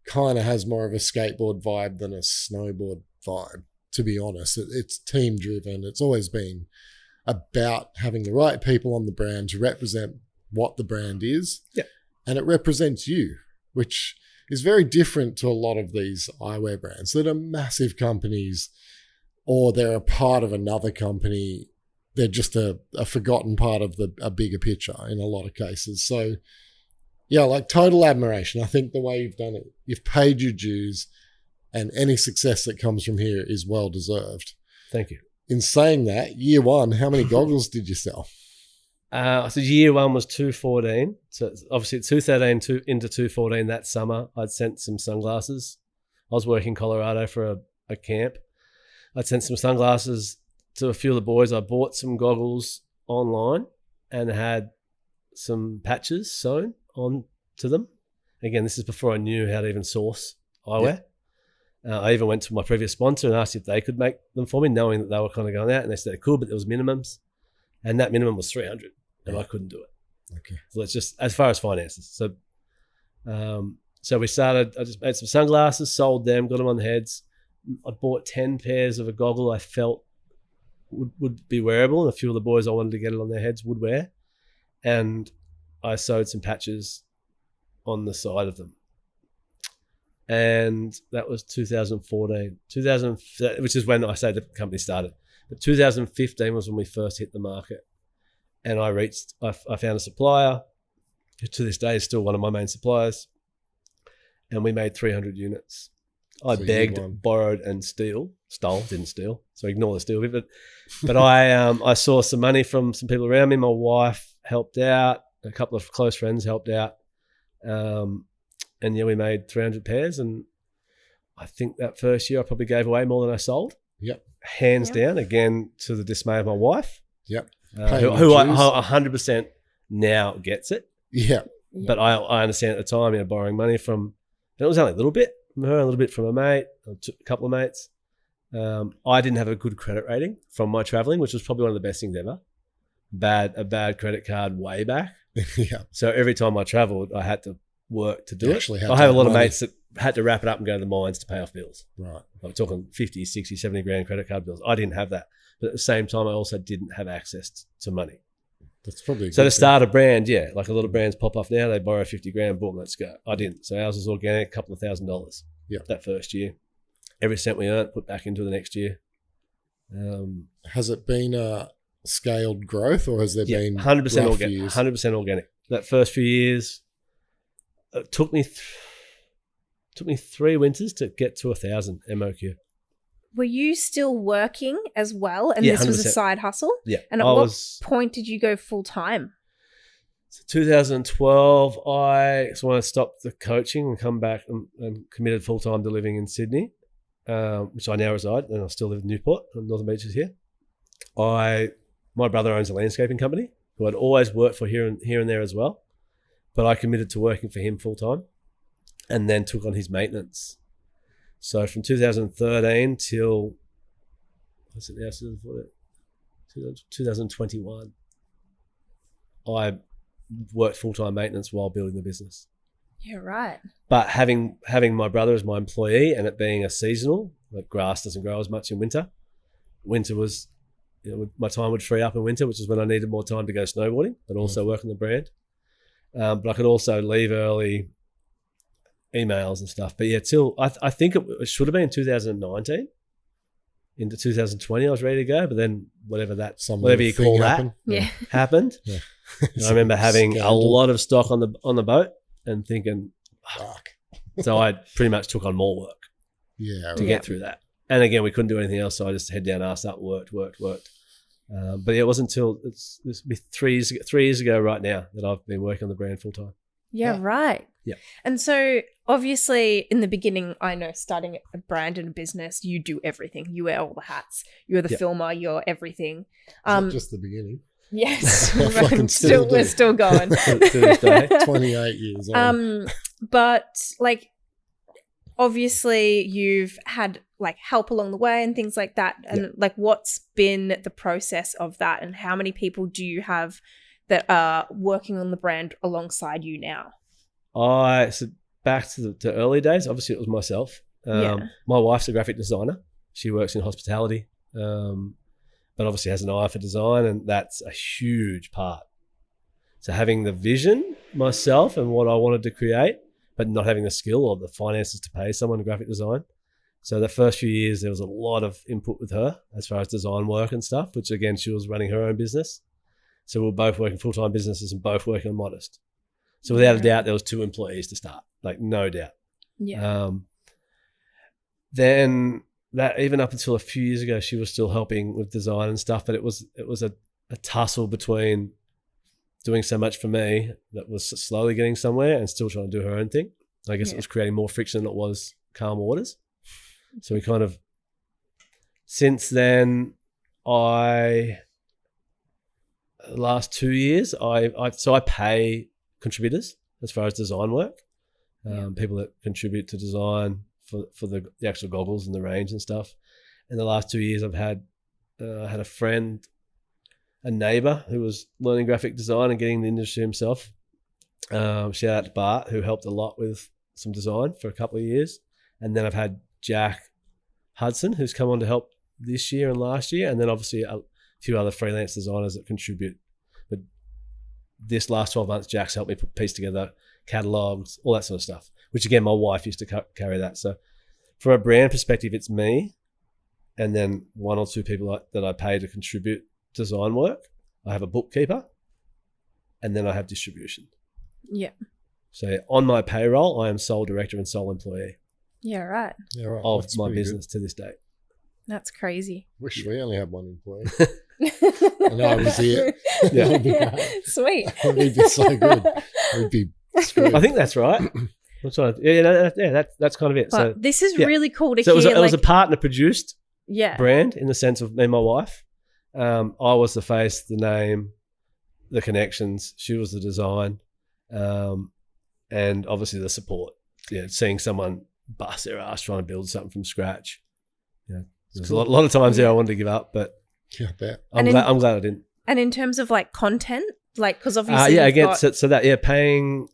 kind of has more of a skateboard vibe than a snowboard vibe, to be honest. It's team driven. It's always been about having the right people on the brand to represent what the brand is. Yeah. And it represents you, which is very different to a lot of these eyewear brands that are massive companies, or they're a part of another company. They're just a forgotten part of a bigger picture in a lot of cases. So yeah, like total admiration. I think the way you've done it, you've paid your dues, and any success that comes from here is well deserved. Thank you. In saying that, year one, how many goggles did you sell? So year one was 214. So obviously 213 into 214 that summer, I'd sent some sunglasses. I was working in Colorado for a camp. I'd sent some sunglasses to a few of the boys. I bought some goggles online and had some patches sewn on to them. Again, this is before I knew how to even source eyewear. Yep. I even went to my previous sponsor and asked if they could make them for me, knowing that they were kind of going out, and they said they could, but there was minimums, and that minimum was 300, and I couldn't do it. Okay. So it's just as far as finances. So we started. I just made some sunglasses, sold them, got them on the heads. I bought 10 pairs of a goggle I felt would be wearable, and a few of the boys I wanted to get it on their heads would wear, and I sewed some patches on the side of them. And that was 2014, which is when I say the company started. But 2015 was when we first hit the market. And I found a supplier, who to this day is still one of my main suppliers. And we made 300 units. I begged, borrowed, and stole, didn't steal. So ignore the steal bit. But I saw some money from some people around me. My wife helped out. A couple of close friends helped out. And yeah, we made 300 pairs, and I think that first year I probably gave away more than I sold. Yep. Hands down, again, to the dismay of my wife. Yep. Who I 100% now gets it. Yeah. But I understand at the time, borrowing money from, and it was only a little bit from her, a little bit from a mate, a couple of mates. I didn't have a good credit rating from my traveling, which was probably one of the best things ever. A bad credit card way back. Yeah. So every time I traveled, I had to work to do it. I have a lot of mates that had to wrap it up and go to the mines to pay off bills. Right. I'm talking 50, 60, 70 grand credit card bills. I didn't have that. But at the same time, I also didn't have access to money. That's probably so to start a brand, like a lot of brands pop off now. They borrow 50 grand, boom, let's go. I didn't. So ours was organic, a couple of $1,000. Yeah, that first year. Every cent we earned, put back into the next year. Has it been a scaled growth, or has there been 100% organic? 100% organic. That first few years, it took me 3 winters to get to 1,000 MOQ. Were you still working as well? And this 100%. was a side hustle? Yeah. And at what point did you go full time? So 2012, I when I stopped the coaching and come back and committed full time to living in Sydney, which I now reside, and I still live in Newport, on Northern Beaches here. My brother owns a landscaping company who I'd always worked for here and there as well, but I committed to working for him full time, and then took on his maintenance. So from 2013 till 2021, I worked full-time maintenance while building the business. Yeah, right. But having my brother as my employee and it being a seasonal, like grass doesn't grow as much in winter. Winter was, my time would free up in winter, which is when I needed more time to go snowboarding, but also work on the brand. But I could also leave early, emails and stuff. But yeah, till I think it should have been 2019 into 2020 I was ready to go, but then whatever you call that happened. Yeah. I remember having a lot of stock on the boat and thinking, fuck. So I pretty much took on more work to get through that. And again, we couldn't do anything else, so I just head down, ass up, worked. But yeah, it wasn't until this will be 3 years ago right now that I've been working on the brand full time. Yeah, right. Yeah. And so obviously in the beginning, I know starting a brand and a business, you do everything. You wear all the hats. You're the filmer, you're everything. Just the beginning. Yes. We're still going. 28 years on. But like obviously you've had like help along the way and things like that. And like what's been the process of that, and how many people do you have that are working on the brand alongside you now? So back to the early days, obviously it was myself. My wife's a graphic designer. She works in hospitality, but obviously has an eye for design, and that's a huge part. So having the vision myself and what I wanted to create, but not having the skill or the finances to pay someone to graphic design. So the first few years, there was a lot of input with her as far as design work and stuff, which again, she was running her own business. So we were both working full-time businesses and both working on Modest. So without a doubt, there was 2 employees to start, like no doubt. Yeah. Then that even up until a few years ago, she was still helping with design and stuff, but it was a tussle between doing so much for me that was slowly getting somewhere and still trying to do her own thing. I guess it was creating more friction than it was calm waters. So we kind of, since then, last 2 years, I pay contributors as far as design work, people that contribute to design for the actual goggles and the range and stuff. In the last 2 years, I've had a friend, a neighbor who was learning graphic design and getting in the industry himself. Shout out to Bart, who helped a lot with some design for a couple of years. And then I've had Jack Hudson, who's come on to help this year and last year, and then obviously a few other freelance designers that contribute. But this last 12 months, Jack's helped me piece together catalogs, all that sort of stuff, which again, my wife used to carry that. So from a brand perspective, it's me and then 1 or 2 people that I pay to contribute design work. I have a bookkeeper, and then I have distribution. Yeah. So on my payroll, I am sole director and sole employee. Yeah, right. Of that's my business to this date. That's crazy. Wish we only had 1 employee. And I was here. Sweet. We'd be so good. We'd be screwed. I think that's right. That's kind of it. But so this is really cool to hear. It was a partner produced yeah. brand in the sense of me and my wife. I was the face, the name, the connections. She was the design, and obviously the support. Yeah, seeing someone bust their ass trying to build something from scratch. Yeah, there's a lot of times there I wanted to give up, but yeah, I bet. I'm glad I didn't. And in terms of like content, like because obviously paying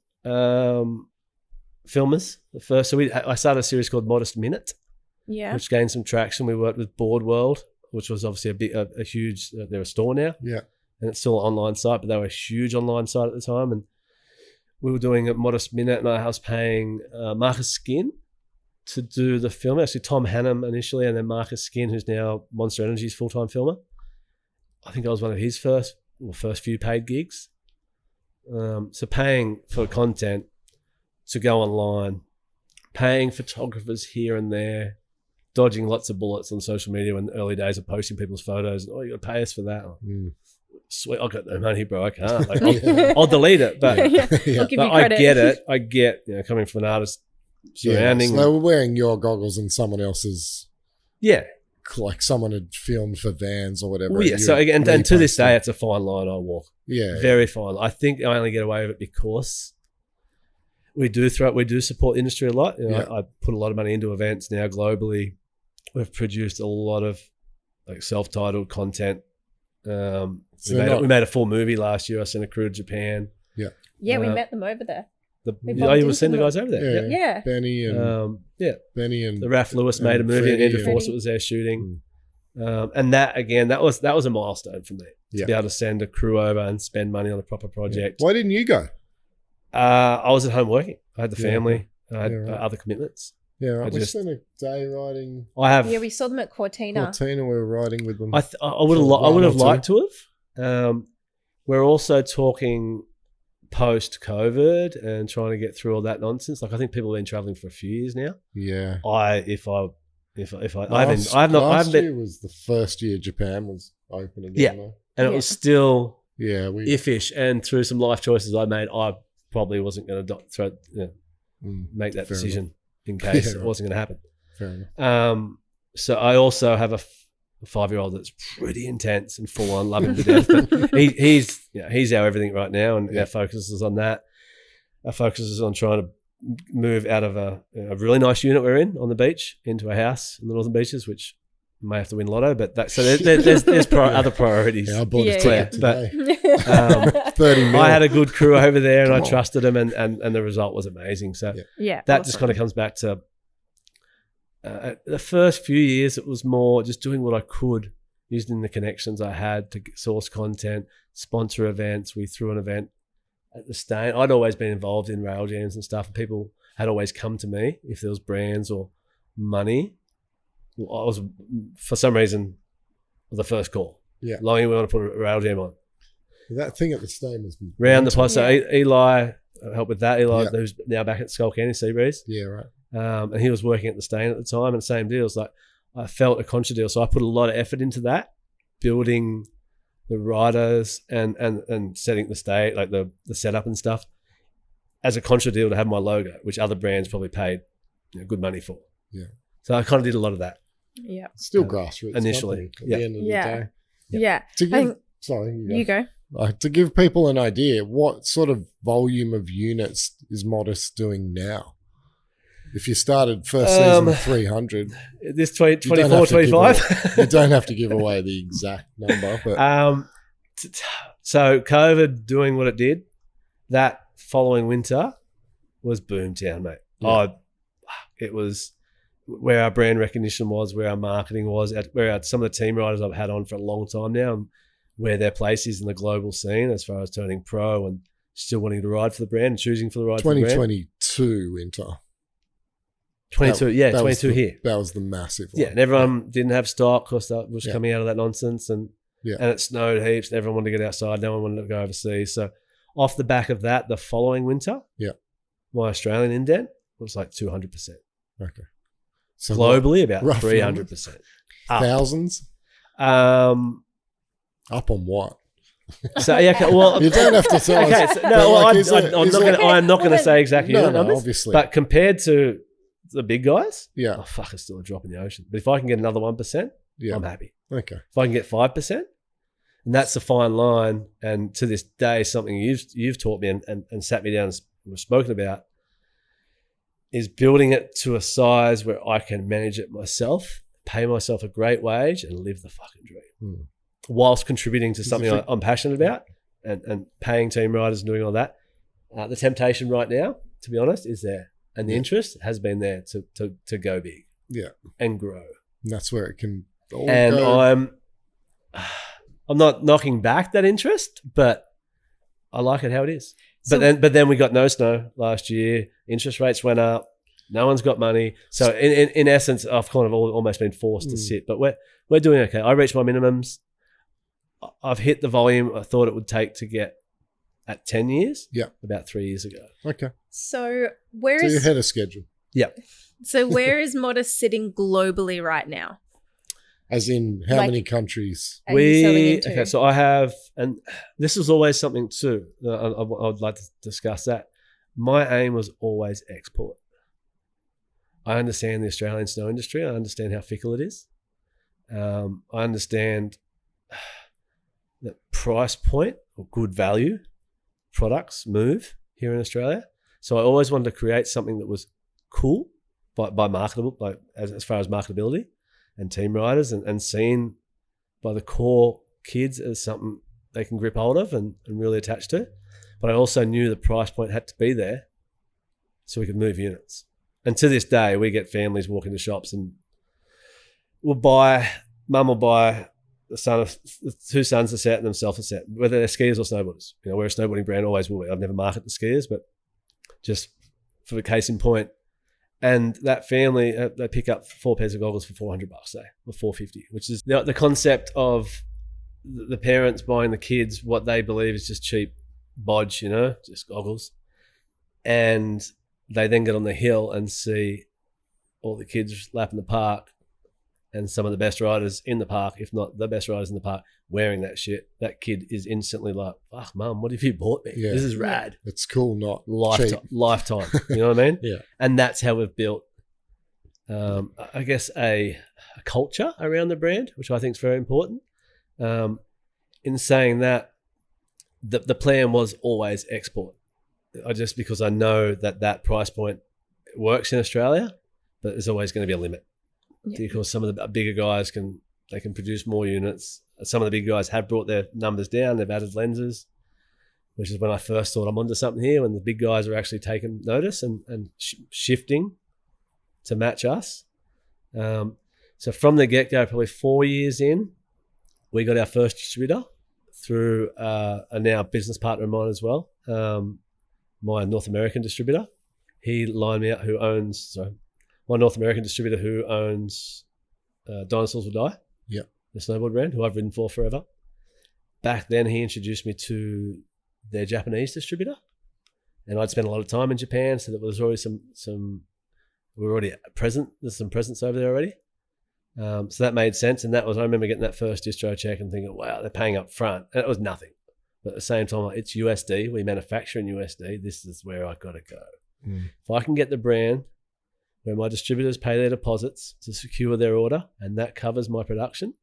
filmers the first. So I started a series called Modest Minute, which gained some traction. We worked with Board World, which was obviously a huge. They're a store now. Yeah, and it's still an online site, but they were a huge online site at the time, and we were doing a modest minute, and I was paying Marcus Skin to do the film. Actually, Tom Hannum initially, and then Marcus Skin, who's now Monster Energy's full-time filmer. I think I was one of his first few paid gigs. So paying for content to go online, paying photographers here and there, dodging lots of bullets on social media in the early days of posting people's photos. Oh, you got to pay us for that. Sweet, I got no money, bro. I can't. Like, I'll delete it, but, I'll give you credit. I get coming from an artist surrounding. So they were wearing your goggles and someone else's. Yeah. Like someone had filmed for Vans or whatever. Well, yeah. So again, and to this day, it's a fine line I walk. Yeah. Very fine. I think I only get away with it because we do support the industry a lot. You know, I put a lot of money into events now globally. We've produced a lot of like self-titled content. We made a full movie last year. I sent a crew to Japan. Yeah, we met them over there. You would have seen the guys over there. Yeah. Benny and the Ralph Lewis made a movie, and Andrew Fawcett was there shooting. And that again, that was a milestone for me to be able to send a crew over and spend money on a proper project. Why didn't you go? I was at home working. I had the family. I had other commitments. Yeah, right. We spent a day riding. Yeah, we saw them at Cortina. We were riding with them. I would have liked to have. We're also talking post-COVID and trying to get through all that nonsense. Like I think people have been traveling for a few years now. Yeah. Last year was the first year Japan was open again. Yeah, though. And it was still iffish. And through some life choices I made, I probably wasn't going to make that decision in case it wasn't going to happen. Fair enough. So I also have a 5-year-old that's pretty intense and full on, love him to death. But he's our everything right now, and our focus is on that. Our focus is on trying to move out of a really nice unit we're in on the beach into a house in the Northern Beaches, which may have to win lotto. But there's other priorities. Yeah, I bought a ticket today. But 30 mil. I had a good crew over there, and I trusted them, and the result was amazing. So that just kind of comes back to. The first few years, it was more just doing what I could, using the connections I had to source content, sponsor events. We threw an event at the Stain. I'd always been involved in rail jams and stuff, and people had always come to me if there was brands or money. I was, for some reason, the first call. Yeah. Longy, we want to put a rail jam on. That thing at the Stain was round the place. So Eli helped with that. Eli, who's now back at Skull Canyon Seabreeze. Yeah, right. And he was working at the Stain at the time, and same deal. It's like I felt a conscious deal, so I put a lot of effort into that, building the riders and setting the state, like the setup and stuff, as a conscious deal to have my logo, which other brands probably paid good money for. Yeah. So I kind of did a lot of that. Yeah. Still grassroots initially. At the end of the day. Yeah. You go. To give people an idea, what sort of volume of units is Modest doing now? If you started first season 300, this 24, 25. You don't have to give away the exact number, but so COVID doing what it did, that following winter was boomtown, mate. Yeah. It was where our brand recognition was, where our marketing was, where some of the team riders I've had on for a long time now, and where their place is in the global scene as far as turning pro and still wanting to ride for the brand and choosing for the ride for the brand. 2022 winter. 22, 22 here. That was the massive one. Yeah, and everyone didn't have stock because that was coming out of that nonsense, and it snowed heaps. Everyone wanted to get outside. No one wanted to go overseas. So off the back of that, the following winter, my Australian indent was like 200%. Okay. So globally, about 300%. Thousands? Up on what? So well, you don't have to tell us. So, no, I'm not going to say exactly the numbers, obviously. But compared to the big guys, it's still a drop in the ocean. But if I can get another 1%, I'm happy. Okay. If I can get 5%, and that's a fine line. And to this day, something you've taught me and sat me down and we've spoken about is building it to a size where I can manage it myself, pay myself a great wage, and live the fucking dream, whilst contributing to something I'm passionate about and paying team riders and doing all that. The temptation right now, to be honest, is there. And the interest has been there to go big, and grow. And that's where it can. And go. I'm not knocking back that interest, but I like it how it is. But then we got no snow last year. Interest rates went up. No one's got money. So in essence, I've kind of almost been forced to sit. But we're doing okay. I reached my minimums. I've hit the volume I thought it would take to get at 10 years. Yeah. About 3 years ago. Okay. So you're ahead of schedule. Yeah. So where is Modest sitting globally right now? As in how many countries? Are you selling into? Okay, so I have, and this was always something too, I would like to discuss that. My aim was always export. I understand the Australian snow industry. I understand how fickle it is. I understand that price point or good value products move here in Australia. So I always wanted to create something that was cool by marketable, as far as marketability and team riders, and seen by the core kids as something they can grip hold of and really attach to. But I also knew the price point had to be there so we could move units. And to this day, we get families walk into shops and mum will buy the two sons a set and themselves a set, whether they're skiers or snowboarders. You know, we're a snowboarding brand, always will be. I've never marketed the skiers, but just for the case in point. And that family, they pick up 4 pairs of goggles for $400, say, or $450, which is the concept of the parents buying the kids what they believe is just cheap bodge, just goggles. And they then get on the hill and see all the kids lapping the park and some of the best riders in the park, if not the best riders in the park, wearing that shit. That kid is instantly like, fuck, mum, what have you bought me? Yeah. This is rad. It's cool, not lifetime. You know what I mean? Yeah. And that's how we've built, I guess, a culture around the brand, which I think is very important. In saying that, the plan was always export. Because I know that price point works in Australia, but there's always going to be a limit. Yeah. Because some of the bigger guys can produce more units. Some of the big guys have brought their numbers down. They've added lenses, which is when I first thought I'm onto something here, when the big guys are actually taking notice and shifting to match us. So from the get-go, probably 4 years in, we got our first distributor through a now business partner of mine as well, my North American distributor. He lined me up, my North American distributor who owns Dinosaurs Will Die, the snowboard brand, who I've ridden for forever. Back then, he introduced me to their Japanese distributor, and I'd spent a lot of time in Japan, so there was already we were already present. There's some presence over there already, so that made sense. And I remember getting that first distro check and thinking, wow, they're paying up front, and it was nothing. But at the same time, it's USD. We manufacture in USD. This is where I got to go. If I can get the brand where my distributors pay their deposits to secure their order, and that covers my production,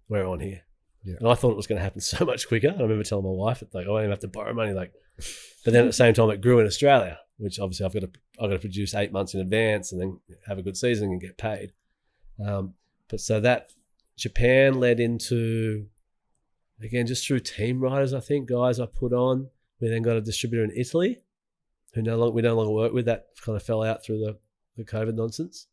we're on here. Yeah. And I thought it was going to happen so much quicker. I remember telling my wife, I don't even have to borrow money. But then at the same time, it grew in Australia, which obviously I've got to produce 8 months in advance and then have a good season and get paid. But so that Japan led into, again, just through team riders, I think, guys I put on. We then got a distributor in Italy who we no longer work with. That kind of fell out through the COVID nonsense.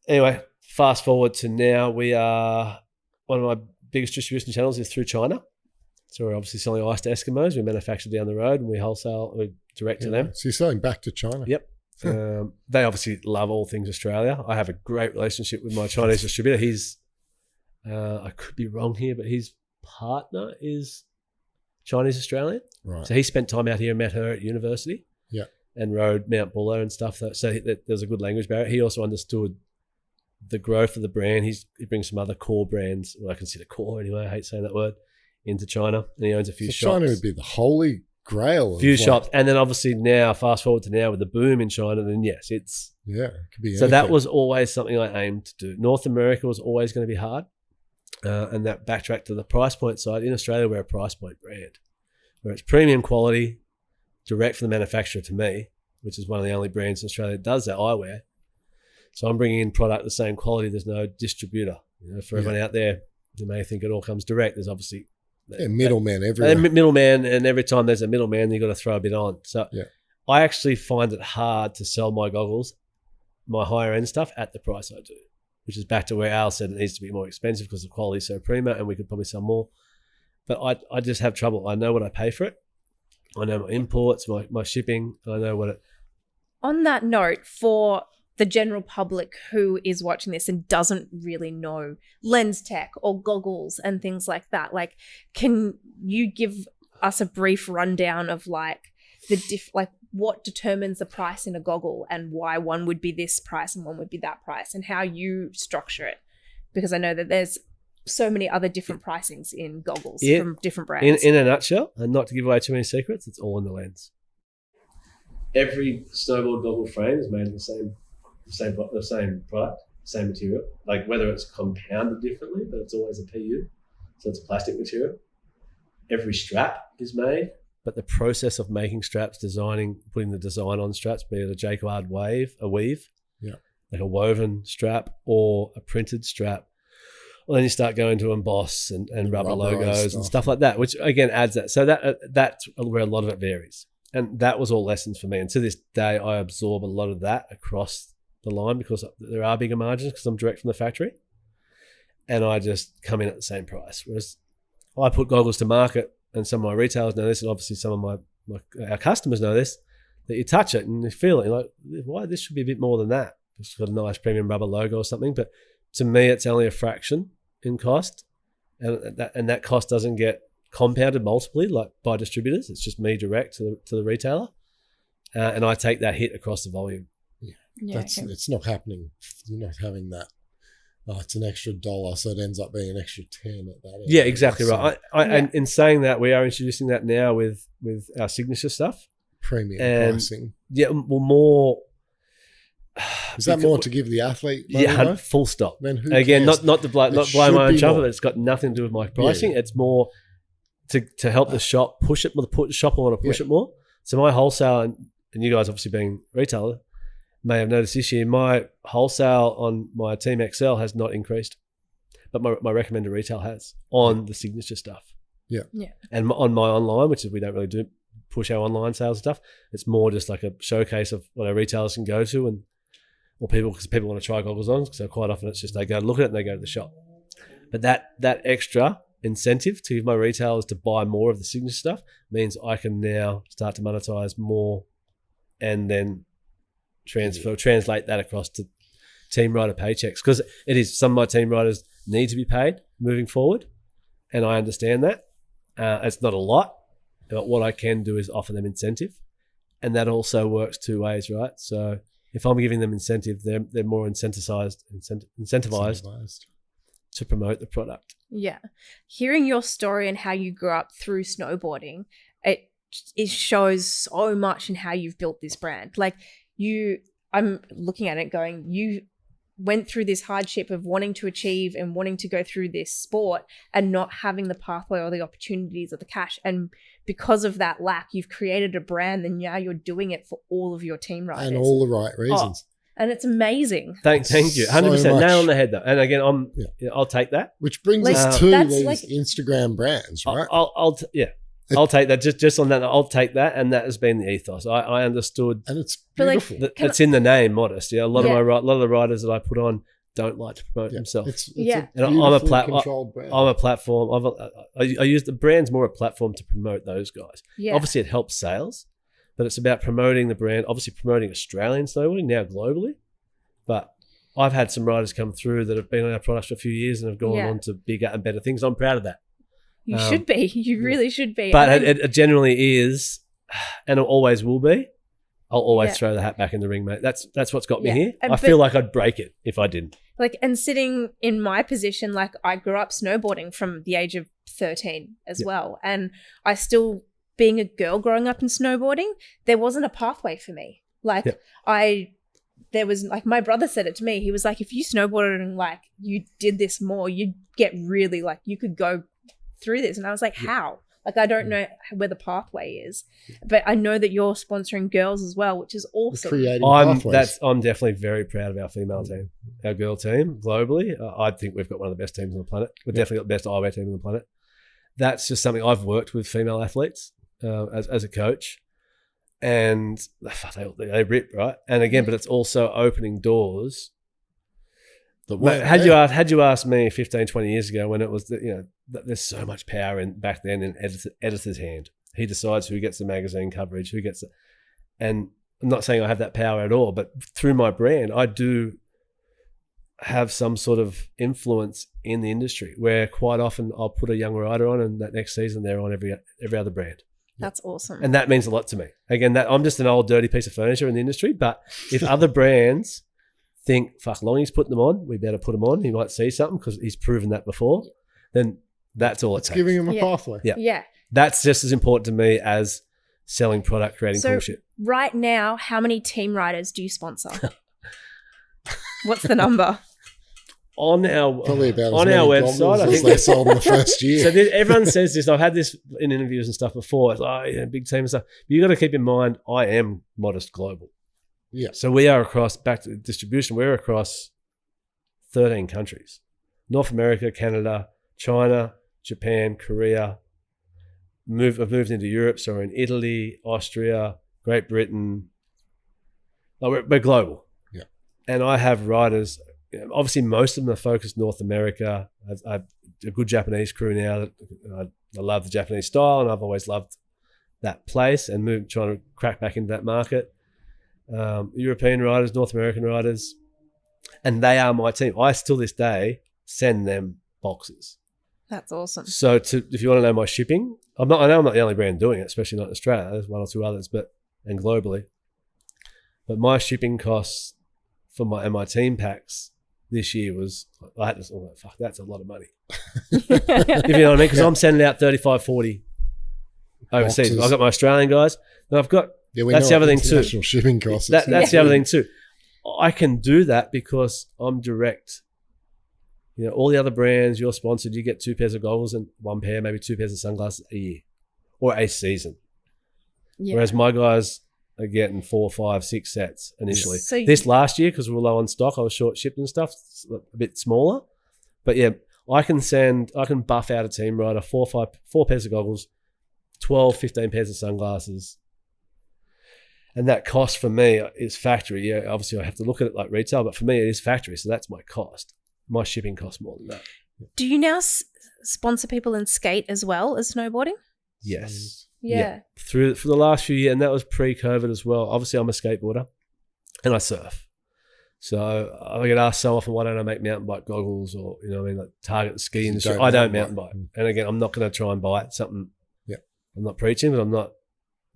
Anyway, fast forward to now, we are, one of my biggest distribution channels is through China. So we're obviously selling ice to Eskimos. We manufacture down the road and we direct to them. So you're selling back to China? Yep. They obviously love all things Australia. I have a great relationship with my Chinese distributor. He's, I could be wrong here, but his partner is Chinese Australian. Right. So he spent time out here and met her at university. Yeah. And rode Mount Buller and stuff. So there's a good language barrier. He also understood the growth of the brand. He brings some other core brands, well, I consider core anyway, I hate saying that word, into China. And he owns a few shops. China would be the holy grail. Few shops. And then obviously now, fast forward to now with the boom in China, then yes, it's... Yeah, it could be anything. So that was always something I aimed to do. North America was always going to be hard. And that backtrack to the price point side. In Australia, we're a price point brand, where it's premium quality, direct from the manufacturer to me, which is one of the only brands in Australia that does that, Eyewear. So I'm bringing in product the same quality. There's no distributor. For everyone out there who may think it all comes direct, there's obviously middleman everywhere. Middleman, and every time there's a middleman, you've got to throw a bit on. So I actually find it hard to sell my goggles, my higher end stuff, at the price I do. which is back to where Al said it needs to be more expensive because the quality is so prima and we could probably sell more. But I just have trouble. I know what I pay for it. I know my imports, my shipping. I know what it... On that note, for the general public who is watching this and doesn't really know lens tech or goggles and things like that, like, can you give us a brief rundown of like what determines the price in a goggle and why one would be this price and one would be that price and how you structure it? Because I know that there's so many other different pricings in goggles from different brands. In a nutshell, and not to give away too many secrets, it's all in the lens. Every snowboard goggle frame is made of the same product, same material. Like whether it's compounded differently, but it's always a PU, so it's a plastic material. Every strap is made, but the process of making straps, designing, putting the design on straps, be it a jacquard weave, like a woven strap or a printed strap. Well, then you start going to emboss and rubber logos and stuff like that, which again adds that. So that's where a lot of it varies. And that was all lessons for me. And to this day, I absorb a lot of that across the line because there are bigger margins because I'm direct from the factory. And I just come in at the same price. Whereas I put goggles to market, and some of my retailers know this, and obviously some of our customers know this, that you touch it and you feel it. You're like, why? This should be a bit more than that. It's got a nice premium rubber logo or something. But to me, it's only a fraction in cost, and that cost doesn't get compounded multiply like by distributors. It's just me direct to the retailer, and I take that hit across the volume. It's not happening. You're not having that. Oh, it's an extra $1, so it ends up being an extra 10 at that end. Yeah, exactly right. And in saying that, we are introducing that now with our signature stuff, premium pricing. Yeah, well, more. Is that more to give the athlete money? Yeah, full stop. Then who again, cares? not to blow my own trumpet. It's got nothing to do with my pricing. Yeah. It's more to help the shop push it. The shop will want to push it more. So my wholesale, and you guys obviously being retailer, may have noticed this year, my wholesale on my Team XL has not increased, but my recommended retail has on the signature stuff. Yeah. And on my online, which is we don't really do push our online sales and stuff. It's more just like a showcase of what our retailers can go to because people want to try goggles on. So quite often it's just they go look at it and they go to the shop. But that extra incentive to give my retailers to buy more of the signature stuff means I can now start to monetize more and then translate that across to team rider paychecks, because it is some of my team riders need to be paid moving forward, and I understand that. It's not a lot, but what I can do is offer them incentive, and that also works two ways, right? So if I'm giving them incentive, they're more incentivized to promote the product. Yeah. Hearing your story and how you grew up through snowboarding, it shows so much in how you've built this brand. Like I'm looking at it going, you went through this hardship of wanting to achieve and wanting to go through this sport and not having the pathway or the opportunities or the cash. And because of that lack, you've created a brand, and now you're doing it for all of your team riders. And all the right reasons. And it's amazing. Thank you. 100%. So nail on the head though. And again, I'll take that. Which brings us to these Instagram brands, right? I'll take that. Just on that, I'll take that, and that has been the ethos. I understood, and it's beautiful. It's in the name, modest. Yeah, a lot of the riders that I put on don't like to promote themselves. I'm a platform. I use the brand's more a platform to promote those guys. Yeah. Obviously, it helps sales, but it's about promoting the brand. Obviously, promoting Australian snowboarding now globally. But I've had some riders come through that have been on our products for a few years and have gone on to bigger and better things. I'm proud of that. You should be. You really should be. But it generally is, and it always will be. I'll always throw the hat back in the ring, mate. That's what's got me here. I feel like I'd break it if I didn't. And sitting in my position, I grew up snowboarding from the age of 13 as well. And I still, being a girl growing up in snowboarding, there wasn't a pathway for me. There was, my brother said it to me. He was like, if you snowboarded and you did this more, you'd get really you could go through this. And I was like, how? I don't know where the pathway is, but I know that you're sponsoring girls as well, which is awesome. I'm definitely very proud of our female team, our girl team globally. I think we've got one of the best teams on the planet. We've definitely got the best eyewear team on the planet. That's just something I've worked with female athletes as a coach, and they rip, right? And again, but it's also opening doors Had you asked me 15, 20 years ago when it was, there's so much power back then in editor's hand. He decides who gets the magazine coverage, who gets it. And I'm not saying I have that power at all, but through my brand, I do have some sort of influence in the industry where quite often I'll put a young rider on and that next season they're on every other brand. That's awesome. And that means a lot to me. Again, I'm just an old dirty piece of furniture in the industry, but if other brands think, fuck, Longy's putting them on, we better put them on, he might see something because he's proven that before, then that's all it takes. Giving him a pathway. Yeah. That's just as important to me as selling product, creating cool shit. Right now, how many team riders do you sponsor? What's the number? On our website, I think they sold in the first year. So everyone says this. I've had this in interviews and stuff before. It's like, big team and stuff. But you got to keep in mind, I am Modest Global. Yeah. So we are back to distribution. We're across 13 countries: North America, Canada, China, Japan, Korea. I've moved into Europe, so we're in Italy, Austria, Great Britain. We're global. Yeah. And I have riders. Obviously, most of them are focused North America. I have a good Japanese crew now. I love the Japanese style, and I've always loved that place and trying to crack back into that market. European riders, North American riders, and they are my team. I still this day send them boxes. That's awesome. So if you want to know my shipping, I know I'm not the only brand doing it, especially not in Australia. There's one or two others, and globally. But my shipping costs for my team packs this year was, I had to, fuck, that's a lot of money. If you know what I mean? Because I'm sending out 35, 40 overseas. Boxes. I've got my Australian guys, and I've got, that's the other thing too. Shipping costs. That's the other thing too. I can do that because I'm direct. All the other brands you're sponsored, you get 2 pairs of goggles and 1 pair, maybe 2 pairs of sunglasses a year or a season. Yeah. Whereas my guys are getting 4, 5, 6 sets initially. So this last year, because we were low on stock, I was short shipped and stuff, a bit smaller. But yeah, I can buff out a team rider 4 pairs of goggles, 12, 15 pairs of sunglasses. And that cost for me is factory. Yeah, obviously I have to look at it like retail, but for me it is factory. So that's my cost. My shipping costs more than that. Do you now sponsor people in skate as well as snowboarding? Yes. Yeah. For the last few years, and that was pre-COVID as well. Obviously, I'm a skateboarder and I surf. So I get asked so often, why don't I make mountain bike goggles or, like target the ski industry? I don't mountain bike. And again, I'm not going to try and buy something. Yeah. I'm not preaching, but I'm not.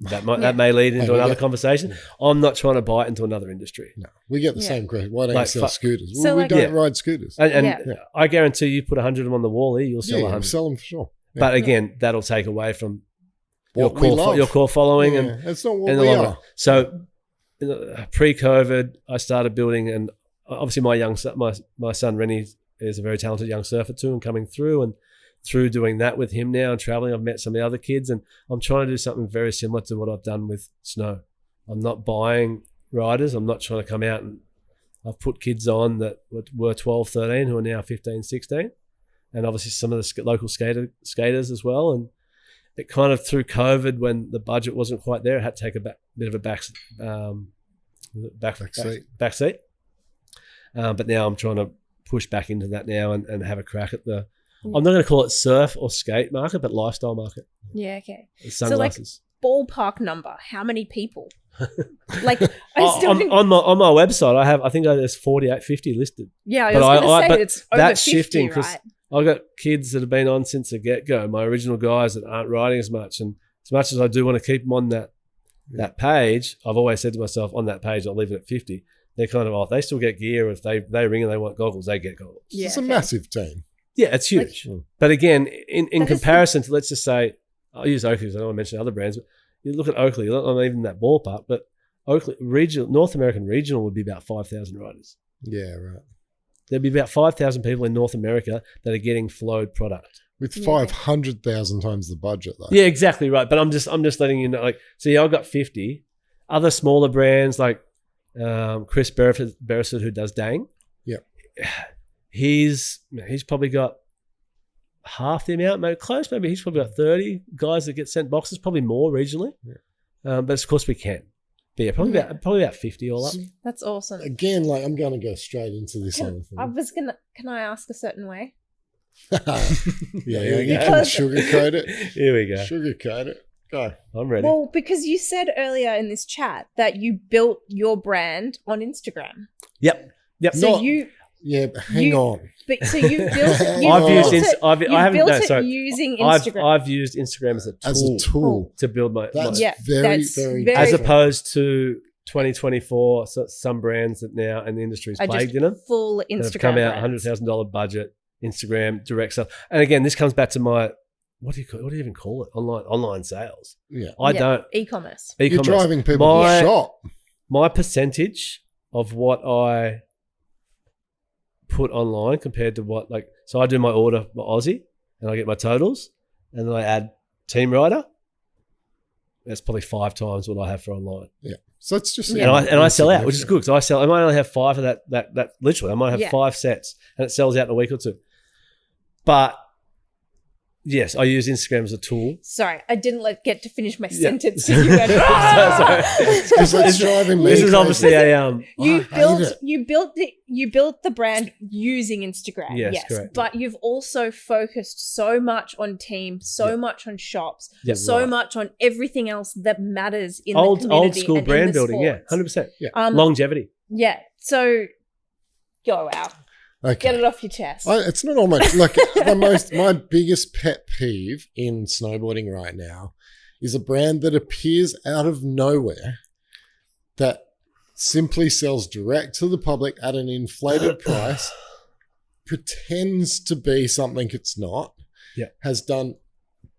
That may lead into another conversation. I'm not trying to buy it into another industry. No, we get the same question. Why don't you sell scooters? Well, we don't ride scooters. And I guarantee you put 100 of them on the wall here, you'll sell 100. Sell them for sure. Yeah. But again, that'll take away from your core following. Yeah, and that's not what we are. So pre-COVID, I started building, and obviously my son Rennie is a very talented young surfer too, and coming through, and through doing that with him now and traveling, I've met some of the other kids, and I'm trying to do something very similar to what I've done with snow. I'm not buying riders. I'm not trying to come out, and I've put kids on that were 12, 13 who are now 15, 16, and obviously some of the local skaters as well. And it kind of, through COVID, when the budget wasn't quite there, it had to take a bit of a back seat. But now I'm trying to push back into that now and have a crack at the, I'm not going to call it surf or skate market, but lifestyle market. Yeah, okay. Sunglasses. So ballpark number, how many people? On my website, I think there's 48, 50 listed. Yeah, I was going to say it's over that's 50, shifting because right? I've got kids that have been on since the get-go, my original guys that aren't riding as much. And as much as I do want to keep them on that page, I've always said to myself, on that page, I'll leave it at 50. They're kind of, they still get gear. If they ring and they want goggles, they get goggles. Yeah, it's a massive team. Yeah, it's huge. But again, in comparison to, let's just say, I'll use Oakley because I don't want to mention other brands, but you look at Oakley, not even in that ballpark, but Oakley North American regional would be about 5,000 riders. Yeah, right. There'd be about 5,000 people in North America that are getting flowed product. With 500,000 times the budget, though. Yeah, exactly right. But I'm just letting you know, I've got 50 other smaller brands like Chris Beresford, who does Dang. Yeah. He's probably got half the amount, maybe close. Maybe he's probably got 30 guys that get sent boxes, probably more regionally. Yeah. But of course we can, But yeah, probably about 50 all up. That's awesome. Again, like I'm going to go straight into this other thing. Can I ask a certain way? You can sugarcoat it. Here we go. Sugarcoat it. Go. I'm ready. Well, because you said earlier in this chat that you built your brand on Instagram. Yep. So hang on. But so you built. Using Instagram. I've used Instagram as a tool to build my. That's very as opposed to 2024, so some brands that now and the industry is plagued in them. Full Instagram. Have come out $100,000 budget, Instagram direct sales, and again, this comes back to my. What do you even call it? Online sales. Yeah, I don't e-commerce. You're driving people to shop. My percentage of what I put online compared to so I do my order by Aussie and I get my totals and then I add team rider. That's probably 5 times what I have for online. Yeah. So it's just and I sell out, which is good because I might only have 5 of that literally I might have 5 sets and it sells out in a week or 2. But yes, I use Instagram as a tool. Sorry, I didn't get to finish my sentence. Sorry. Because that's driving me. This is obviously you built the brand using Instagram. Yes, correct. But you've also focused so much on team, much on shops, much on everything else that matters in the community. Old school and brand in the building, sports. 100%. Yeah. Longevity. Yeah. So go out. Okay. Get it off your chest. It's not almost like my biggest pet peeve in snowboarding right now is a brand that appears out of nowhere that simply sells direct to the public at an inflated price, pretends to be something it's not, has done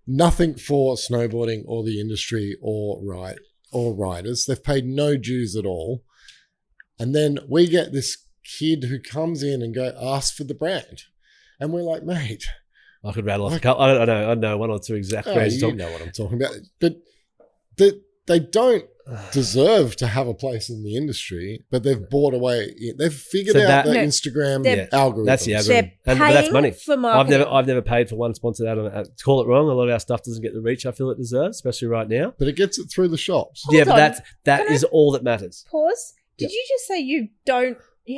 nothing for snowboarding or the industry or riders. They've paid no dues at all. And then we get this kid who comes in and asks for the brand, and we're like, mate, I could rattle off a couple. I know 1 or 2 exact brands. You know what I'm talking about, but they don't deserve to have a place in the industry, but they've bought away. They've figured out the Instagram algorithm. That's the algorithm, but that's money. For marketing. I've never paid for one sponsored ad on it. Call it wrong. A lot of our stuff doesn't get the reach I feel it deserves, especially right now. But it gets it through the shops. But that is all that matters. Pause. Did you just say you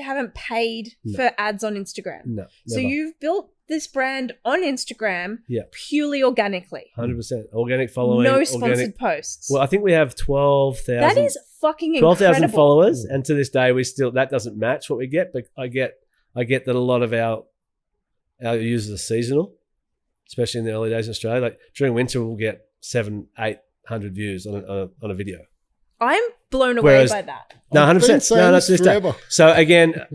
haven't paid for ads on Instagram? No. So you've built this brand on Instagram purely organically. 100% organic following. No sponsored posts. Well, I think we have 12,000. That is fucking incredible. 12,000 followers, and to this day, that doesn't match what we get. But I get that a lot of our users are seasonal, especially in the early days in Australia. Like during winter, we'll get 700-800 views on a video. I'm blown away by that. No, 100%. No, that's this day. So again, come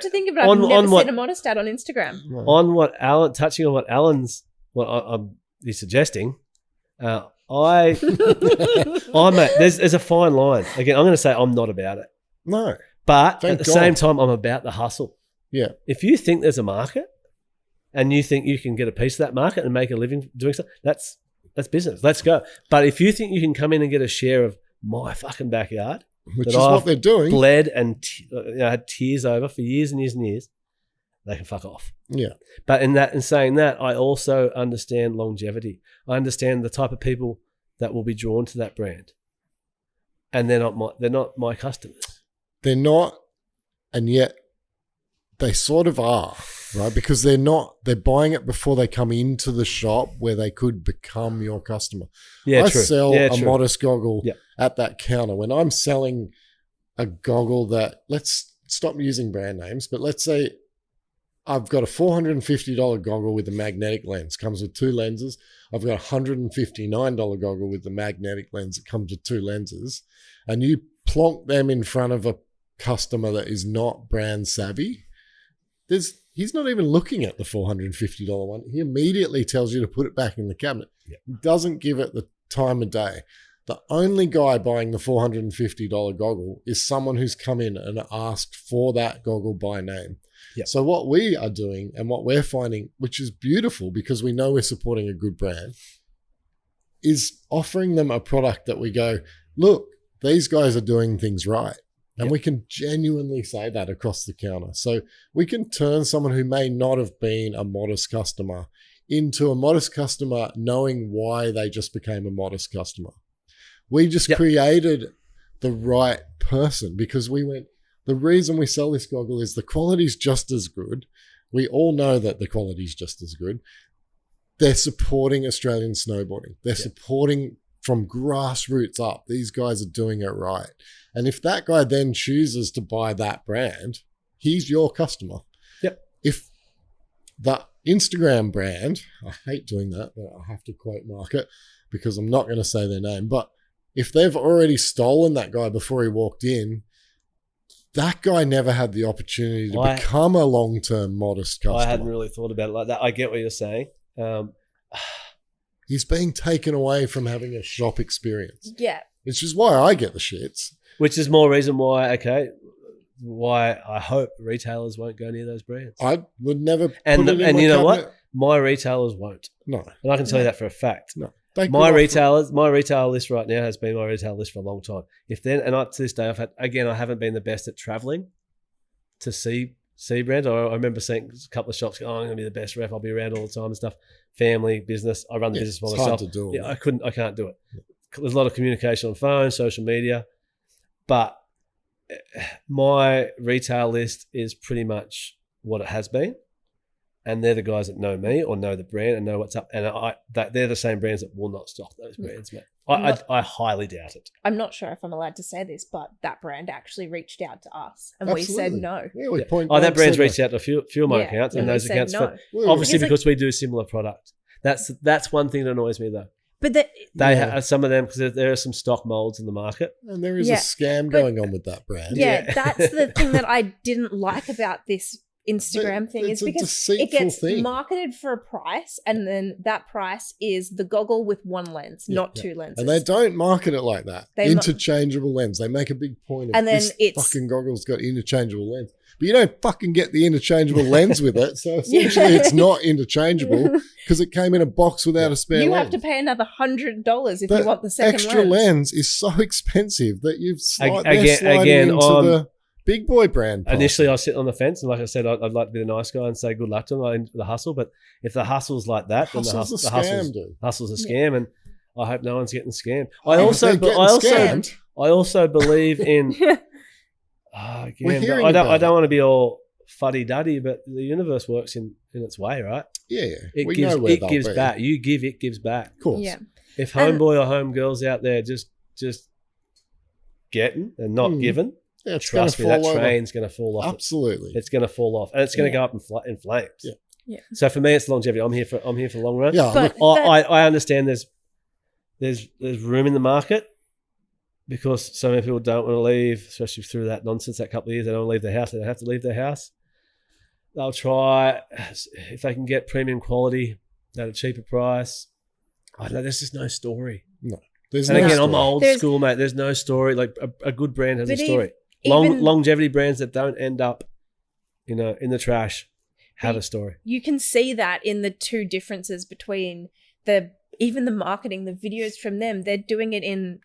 to think about it, I've never seen a modest ad on Instagram. Touching on what he's suggesting, there's a fine line. Again, I'm going to say I'm not about it. No. But at the same time, I'm about the hustle. Yeah. If you think there's a market and you think you can get a piece of that market and make a living doing something, that's business. Let's go. But if you think you can come in and get a share of my fucking backyard, which is what they're doing, bled and had tears over for years and years and years, they can fuck off. Yeah. But in saying that, I also understand longevity. I understand the type of people that will be drawn to that brand, and they're not my customers. They're not, and yet they sort of are, right? Because they're buying it before they come into the shop where they could become your customer. Yeah, I true. sell a true. modest goggle at that counter. When I'm selling a goggle that, let's stop using brand names, but let's say I've got a $450 goggle with a magnetic lens, comes with 2 lenses. I've got a $159 goggle with the magnetic lens that comes with 2 lenses, and you plonk them in front of a customer that is not brand savvy. He's not even looking at the $450 one. He immediately tells you to put it back in the cabinet. Yeah. He doesn't give it the time of day. The only guy buying the $450 goggle is someone who's come in and asked for that goggle by name. Yeah. So what we are doing and what we're finding, which is beautiful because we know we're supporting a good brand, is offering them a product that we go, look, these guys are doing things right. And we can genuinely say that across the counter. So we can turn someone who may not have been a modest customer into a modest customer knowing why they just became a modest customer. We just created the right person, because the reason we sell this goggle is the quality's just as good. We all know that the quality's just as good. They're supporting Australian snowboarding. They're supporting from grassroots up. These guys are doing it right. And if that guy then chooses to buy that brand, he's your customer. Yep. If the Instagram brand, I hate doing that, but I have to quote market because I'm not going to say their name, but if they've already stolen that guy before he walked in, that guy never had the opportunity to become a long-term modest customer. I hadn't really thought about it like that. I get what you're saying. He's being taken away from having a shop experience. Yeah. Which is why I get the shits. Which is more reason why I hope retailers won't go near those brands. I would never put and it in my you know cabinet. what? My retailers won't. No. And I can tell you that for a fact. No. My retail list right now has been my retail list for a long time. To this day, I haven't been the best at traveling to see brands. I remember seeing a couple of shops go, I'm going to be the best rep. I'll be around all the time and stuff. Family, business. I run the business by myself. Hard to do it. Yeah, I can't do it. There's a lot of communication on phone, social media, but my retail list is pretty much what it has been. And they're the guys that know me or know the brand and know what's up. And they're the same brands that will not stock those brands, mate. I highly doubt it. I'm not sure if I'm allowed to say this, but that brand actually reached out to us and we said no. Yeah, that brand's reached out to a few of my accounts and those accounts. No. Obviously, because we do similar product. That's one thing that annoys me though. But they have some of them because there are some stock molds in the market. And there is a scam going on with that brand. Yeah, that's the thing that I didn't like about this Instagram thing is because it gets marketed for a price and then that price is the goggle with one lens, not two lenses. And they don't market it like that. Interchangeable lens. They make a big point of this fucking goggle's got interchangeable lens. But you don't fucking get the interchangeable lens with it. So essentially it's not interchangeable because it came in a box without a spare lens. You have to pay another $100 if you want the second extra lens is so expensive that you've sliding into the big boy brand. Initially, I was sitting on the fence, and like I said, I'd like to be the nice guy and say good luck to them in the hustle. But if the hustle's like that, then the hustle's a scam, and I hope no one's getting scammed. I also believe in. I don't want to be all fuddy duddy, but the universe works in its way, right? Yeah, it gives back. You give, it gives back. Of course. Yeah. If homeboy or homegirls out there just getting and not giving. Yeah, trust me, that train's going to fall off. Absolutely, it's going to fall off, and it's going to go up in flames. Yeah. So for me, it's longevity. I'm here for the long run. Yeah, but I understand there's room in the market because so many people don't want to leave, especially through that nonsense. That couple of years, they don't want to leave their house. They don't have to leave their house. They'll try if they can get premium quality at a cheaper price. I don't know. There's just no story. No. I'm old school, mate. There's no story. Like a good brand has a story. Longevity brands that don't end up, in the trash, have a story. You can see that in the two differences between even the marketing, the videos from them. They're doing it in,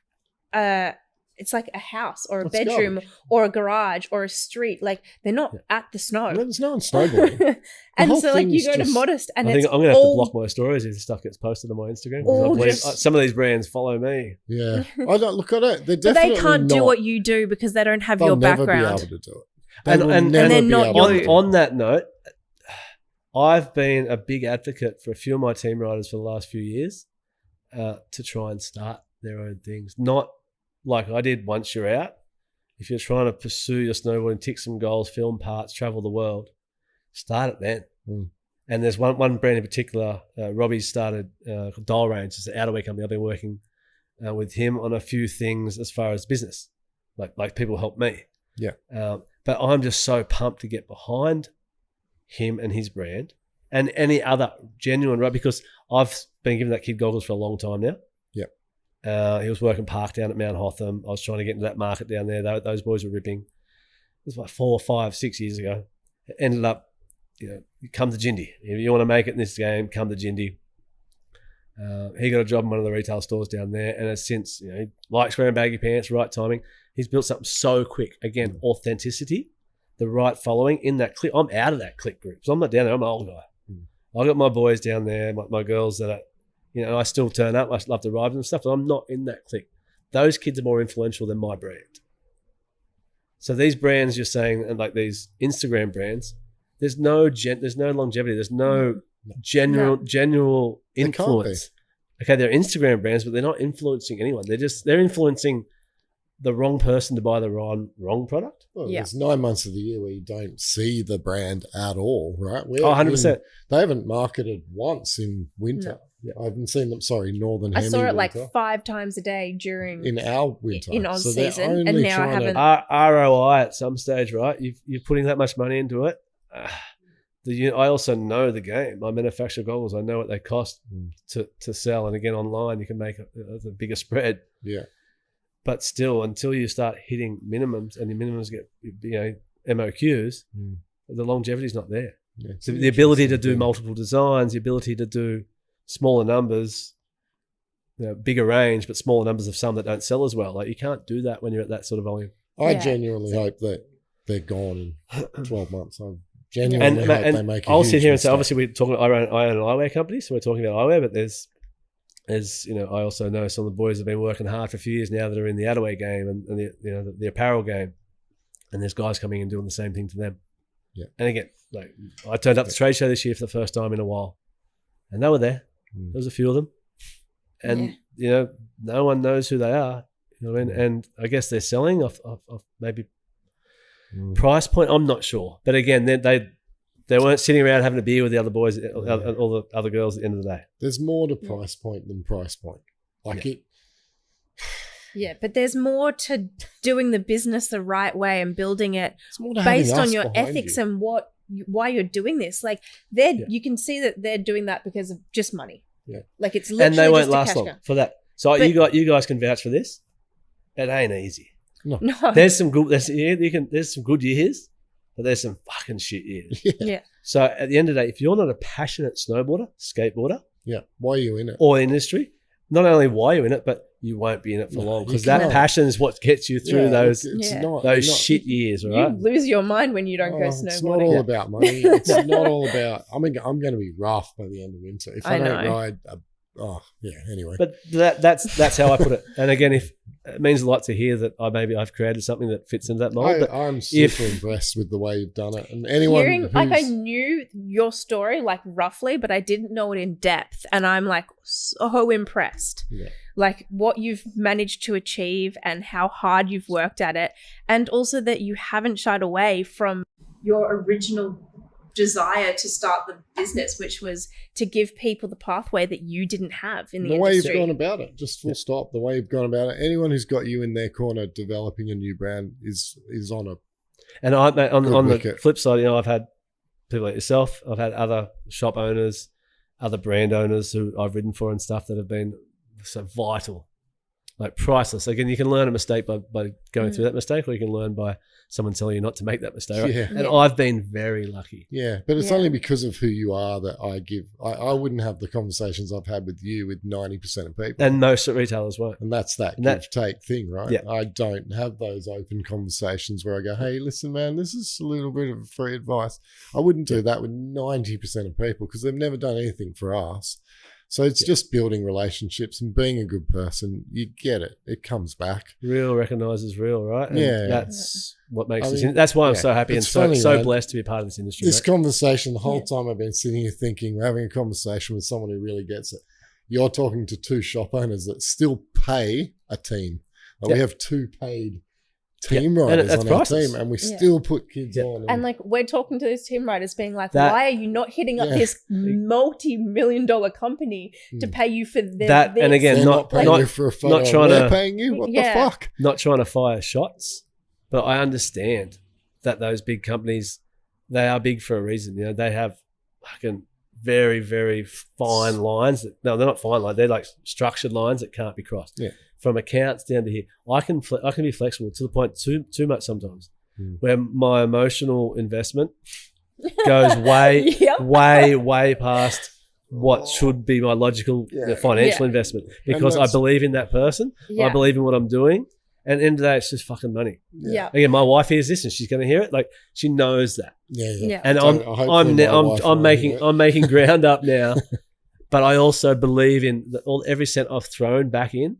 it's like a house or a bedroom or a garage or a street. Like they're not at the snow. There's no one snowboarding. And so like you go to Modest and I think I'm going to have to block my stories if the stuff gets posted on my Instagram. Because I believe some of these brands follow me. Yeah. I don't look at it. They're but they can't do what you do because they don't have your background. They'll never be able to do it. And they're not on that note, I've been a big advocate for a few of my team riders for the last few years to try and start their own things. Not like I did once you're out. If you're trying to pursue your snowboarding, tick some goals, film parts, travel the world, start it then. And there's one brand in particular, Robbie started Dial Range. It's an outerwear company. I've been working with him on a few things as far as business, like people help me. Yeah. But I'm just so pumped to get behind him and his brand and any other genuine, right? Because I've been giving that kid goggles for a long time now. He was working park down at Mount Hotham. I was trying to get into that market down there. Those boys were ripping. It was like 4, 5, 6 years ago. It ended up, you come to Jindy. If you want to make it in this game, come to Jindy. He got a job in one of the retail stores down there, and has since, he likes wearing baggy pants, right timing. He's built something so quick. Again, authenticity, the right following in that clique. I'm out of that clique group, so I'm not down there. I'm an old guy. I got my boys down there, my girls that are, I still turn up. I love to ride and stuff, but I'm not in that clique. those kids are more influential than my brand. So these brands you're saying, and like these Instagram brands, there's no longevity. There's no general influence. Okay, they're Instagram brands, but they're not influencing anyone. They're influencing the wrong person to buy the wrong product. Well, there's 9 months of the year where you don't see the brand at all, right? 100%. They haven't marketed once in winter. No. I haven't seen them. Northern Hemisphere. I saw it like 5 times a day in our winter in Oz season, and now I haven't. ROI at some stage, right? You're putting that much money into it. I also know the game. I manufacture goggles. I know what they cost to sell, and again online you can make a bigger spread. Yeah. But still, until you start hitting minimums, and your minimums get MOQs, the longevity is not there. Yeah, so the ability to do multiple designs, the ability to do smaller numbers, bigger range, but smaller numbers of some that don't sell as well. Like you can't do that when you're at that sort of volume. I genuinely hope that they're gone in 12 months. I genuinely hope they make a I'll sit here and say, mistake. obviously we're talking. I own an eyewear company, so we're talking about eyewear, but there's I also know some of the boys have been working hard for a few years now that are in the outerwear game and the apparel game, and there's guys coming in doing the same thing to them. Yeah. And again, like I turned up to the trade show this year for the first time in a while, and they were there. There was a few of them, and no one knows who they are. You know what I mean? And I guess they're selling off maybe price point. I'm not sure, but again, they weren't sitting around having a beer with the other boys, all the other girls at the end of the day. There's more to price point than price point. Yeah, but there's more to doing the business the right way and building it based on your ethics and why you're doing this. Like you can see that they're doing that because of just money. Yeah, like it's literally and they won't just last long for that. So you guys can vouch for this. It ain't easy. No. There's some good. There's some good years, but there's some fucking shit years. Yeah. So at the end of the day, if you're not a passionate snowboarder, skateboarder, why are you in it? Or industry, not only why you're in it, but you won't be in it for long because that passion is what gets you through those shit years, right? You lose your mind when you don't go snowboarding. It's not all about money. It's not all about. I'm going to be rough by the end of winter if I don't ride. Anyway. But that's how I put it. And again, if it means a lot to hear that I've created something that fits into that mold. I'm super impressed with the way you've done it. And anyone I knew your story like roughly, but I didn't know it in depth. And I'm like so impressed. Yeah. Like what you've managed to achieve and how hard you've worked at it. And also that you haven't shied away from your original desire to start the business, which was to give people the pathway that you didn't have in the way industry. You've gone about it, just full stop. The way you've gone about it. Anyone who's got you in their corner developing a new brand is on a. And on the flip side, I've had people like yourself. I've had other shop owners, other brand owners who I've ridden for and stuff that have been so vital, like priceless. Again, you can learn a mistake by going through that mistake, or you can learn by someone telling you not to make that mistake. Right? Yeah. And I've been very lucky. Yeah, but it's only because of who you are that I wouldn't have the conversations I've had with you with 90% of people. And most retailers won't. And that's that give-take thing, right? Yeah. I don't have those open conversations where I go, hey, listen, man, this is a little bit of free advice. I wouldn't do that with 90% of people because they've never done anything for us. So it's just building relationships and being a good person. You get it. It comes back. Real recognizes real, right? And that's what makes this. That's why I'm so happy and so blessed to be a part of this industry. This conversation, the whole time I've been sitting here thinking, we're having a conversation with someone who really gets it. You're talking to two shop owners that still pay a team. We have two paid team riders on our team, and we still put kids on. And like we're talking to those team riders being like, why are you not hitting up this multi-million-dollar company to pay you for that? And again, they're not paying you for a photo. Not trying to paying you. What the fuck? Not trying to fire shots, but I understand that those big companies, they are big for a reason. They have fucking very, very fine lines. No, they're not fine lines. They're like structured lines that can't be crossed. Yeah. From accounts down to here, I can be flexible to the point too much sometimes, where my emotional investment goes way past what should be my logical financial investment because I believe in that person. I believe in what I'm doing, and at the end of the day, it's just fucking money. Yeah. Again, my wife hears this and she's going to hear it. Like she knows that. Yeah. And I'm making ground up now, but I also believe in every cent I've thrown back in.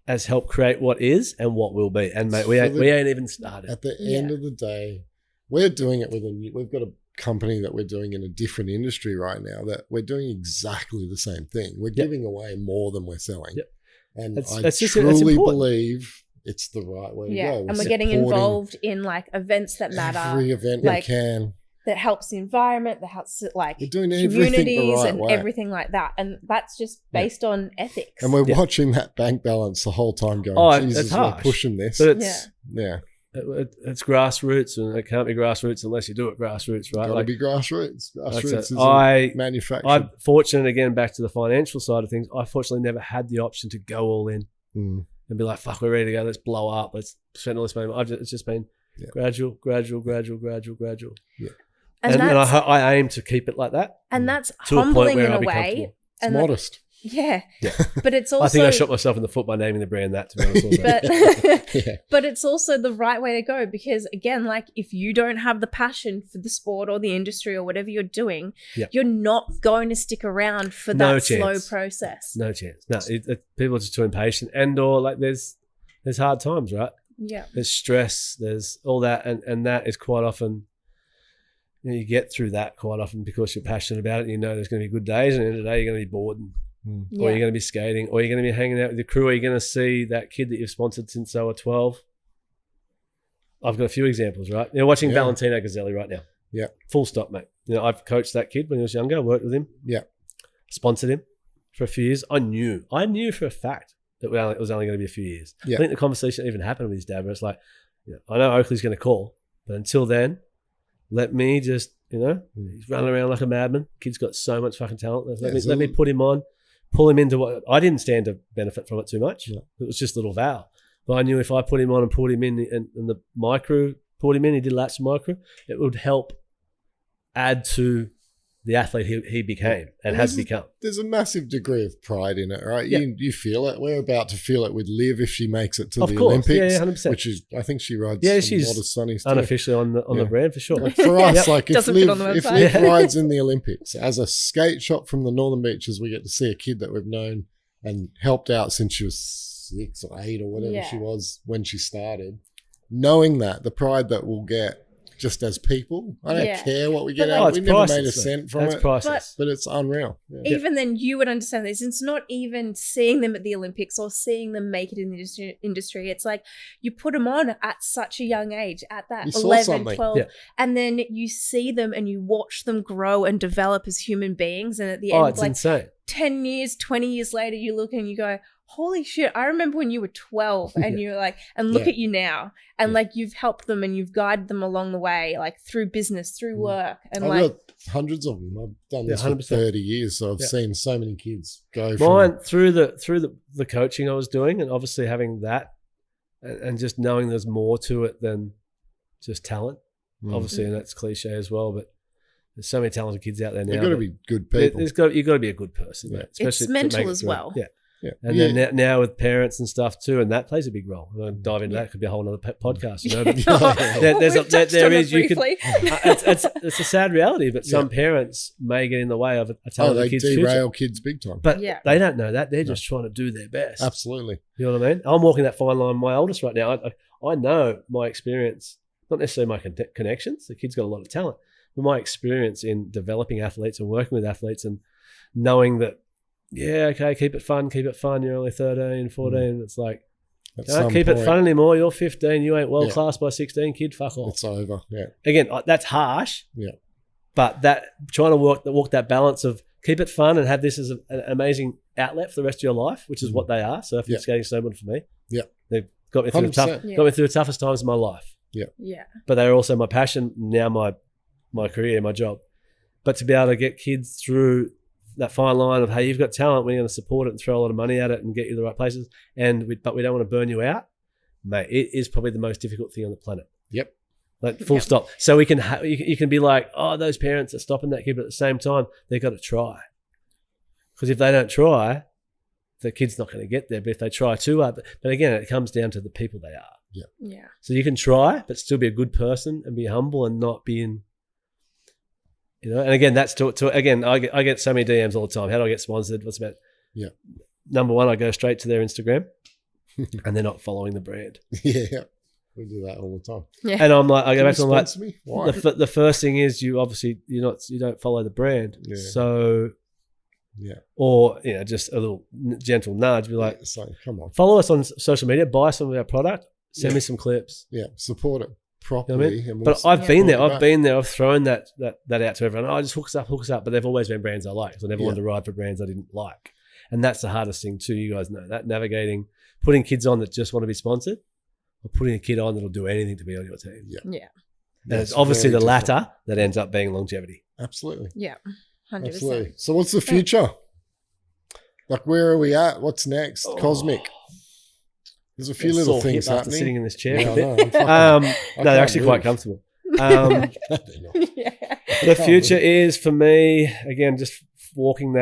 has helped create what is and what will be. And mate, we ain't even started. At the end of the day, we're doing it we've got a company that we're doing in a different industry right now that we're doing exactly the same thing. We're giving away more than we're selling. Yep. And I truly believe it's the right way to go. And we're getting involved in like events that matter. Every event we can. That helps the environment, that helps like communities and everything like that. And that's just based on ethics. And we're watching that bank balance the whole time going, Jesus, we're pushing this. But it's grassroots, and it can't be grassroots unless you do it grassroots, right? Got to be grassroots. Grassroots is manufactured. I'm fortunate, again, back to the financial side of things, I fortunately never had the option to go all in and be like, fuck, we're ready to go, let's blow up, let's spend all this money. It's just been gradual. Yeah. And I aim to keep it like that. And that's humbling in a way. It's modest. Yeah. But it's also... I think I shot myself in the foot by naming the brand that, to be honest. But it's also the right way to go because, again, like if you don't have the passion for the sport or the industry or whatever you're doing, you're not going to stick around for that slow process. No chance. No, people are just too impatient. And or like there's hard times, right? Yeah. There's stress. There's all that. And that is quite often... You get through that quite often because you're passionate about it and you know there's going to be good days, and at the end of the day you're going to be bored or you're going to be skating or you're going to be hanging out with your crew, or you're going to see that kid that you've sponsored since they were 12. I've got a few examples, right? You're watching Valentino Gazzelli right now. Yeah. Full stop, mate. I've coached that kid when he was younger. I worked with him. Yeah. Sponsored him for a few years. I knew for a fact that it was only going to be a few years. Yeah. I think the conversation even happened with his dad where it's like, I know Oakley's going to call, but until then, let me just, he's running around like a madman. Kid's got so much fucking talent. Let me put him on, pull him into what I didn't stand to benefit from it too much. Yeah. It was just little Val. But I knew if I put him on and pulled him in and my crew pulled him in, he did laps of my crew, it would help add to the athlete he became and has become. There's a massive degree of pride in it, right? Yeah. You feel it. We're about to feel it with Liv if she makes it to the Olympics. Yeah, 100%. Which is, I think she rides she's Modest Sunnies too. Unofficially on the brand for sure. Like for us, like if Liv rides in the Olympics as a skate shop from the Northern Beaches, we get to see a kid that we've known and helped out since she was 6 or 8 or whatever she was when she started. Knowing that, the pride that we'll get just as people. I don't care what we get out. We never made a cent from it. Priceless. But it's unreal. Yeah. Even then, you would understand this. It's not even seeing them at the Olympics or seeing them make it in the industry. It's like you put them on at such a young age, at that 11, 12, and then you see them and you watch them grow and develop as human beings. And at the end, it's insane. 10 years, 20 years later, you look and you go, holy shit, I remember when you were 12 and you're like, and look at you now. And like you've helped them and you've guided them along the way, like through business, through work. And I've got hundreds of them. I've done this 100%. For 30 years. So I've seen so many kids go from through the coaching I was doing, and obviously having that and just knowing there's more to it than just talent. Obviously, and that's cliche as well, but there's so many talented kids out there now. You've got to be good people. You've got to be a good person. Mate, especially it's mental as well. Yeah. Yeah. And then now with parents and stuff too, and that plays a big role. I'll dive into that. Could be a whole other podcast. It's a sad reality, but some parents may get in the way of a talented kid's future. They derail kids big time. But they don't know that. They're just trying to do their best. Absolutely. You know what I mean? I'm walking that fine line with my oldest right now. I know my experience, not necessarily my connections. The kid's got a lot of talent, but my experience in developing athletes and working with athletes and knowing that, keep it fun. You're only 13, 14. It's like, can't keep it fun anymore. You're 15. You ain't world class by 16, kid. Fuck off. It's over. Yeah. Again, that's harsh. Yeah. But that trying to walk that balance of keep it fun and have this as an amazing outlet for the rest of your life, which is what they are. Surfing, skating, snowboarding for me. Yeah. They've got me through the toughest times of my life. Yeah. Yeah. But they're also my passion, now my career, my job. But to be able to get kids through that fine line of, hey, you've got talent, we're going to support it and throw a lot of money at it and get you to the right places, but we don't want to burn you out, mate, it is probably the most difficult thing on the planet. Yep. Like full stop. So we can you can be like, oh, those parents are stopping that kid, but at the same time, they've got to try. Because if they don't try, the kid's not going to get there. But if they try too hard, but again, it comes down to the people they are. Yeah. Yeah. So you can try, but still be a good person and be humble and not be in. And again, that's again, I get so many DMs all the time. How do I get sponsored? What's about? Yeah. Number one, I go straight to their Instagram. and they're not following the brand. Yeah. We do that all the time. Yeah. And I'm like, I go back to them like, why? The first thing is you don't follow the brand. Yeah. So, or just a little gentle nudge, be like, come on, follow us on social media, buy some of our product, send me some clips. Yeah, support it properly. You know what I mean? But I've been there. I've thrown that out to everyone. Oh, just hook us up. But they've always been brands I like. Because I never wanted to ride for brands I didn't like. And that's the hardest thing too. You guys know that, navigating, putting kids on that just want to be sponsored, or putting a kid on that'll do anything to be on your team. Yeah. And it's obviously the latter that ends up being longevity. Absolutely. Yeah. 100%. Absolutely. So what's the future? Like, where are we at? What's next? Cosmic. There's a few little things happening. Sitting in this chair a bit. No, they're actually quite comfortable. The future is for me, again, just walking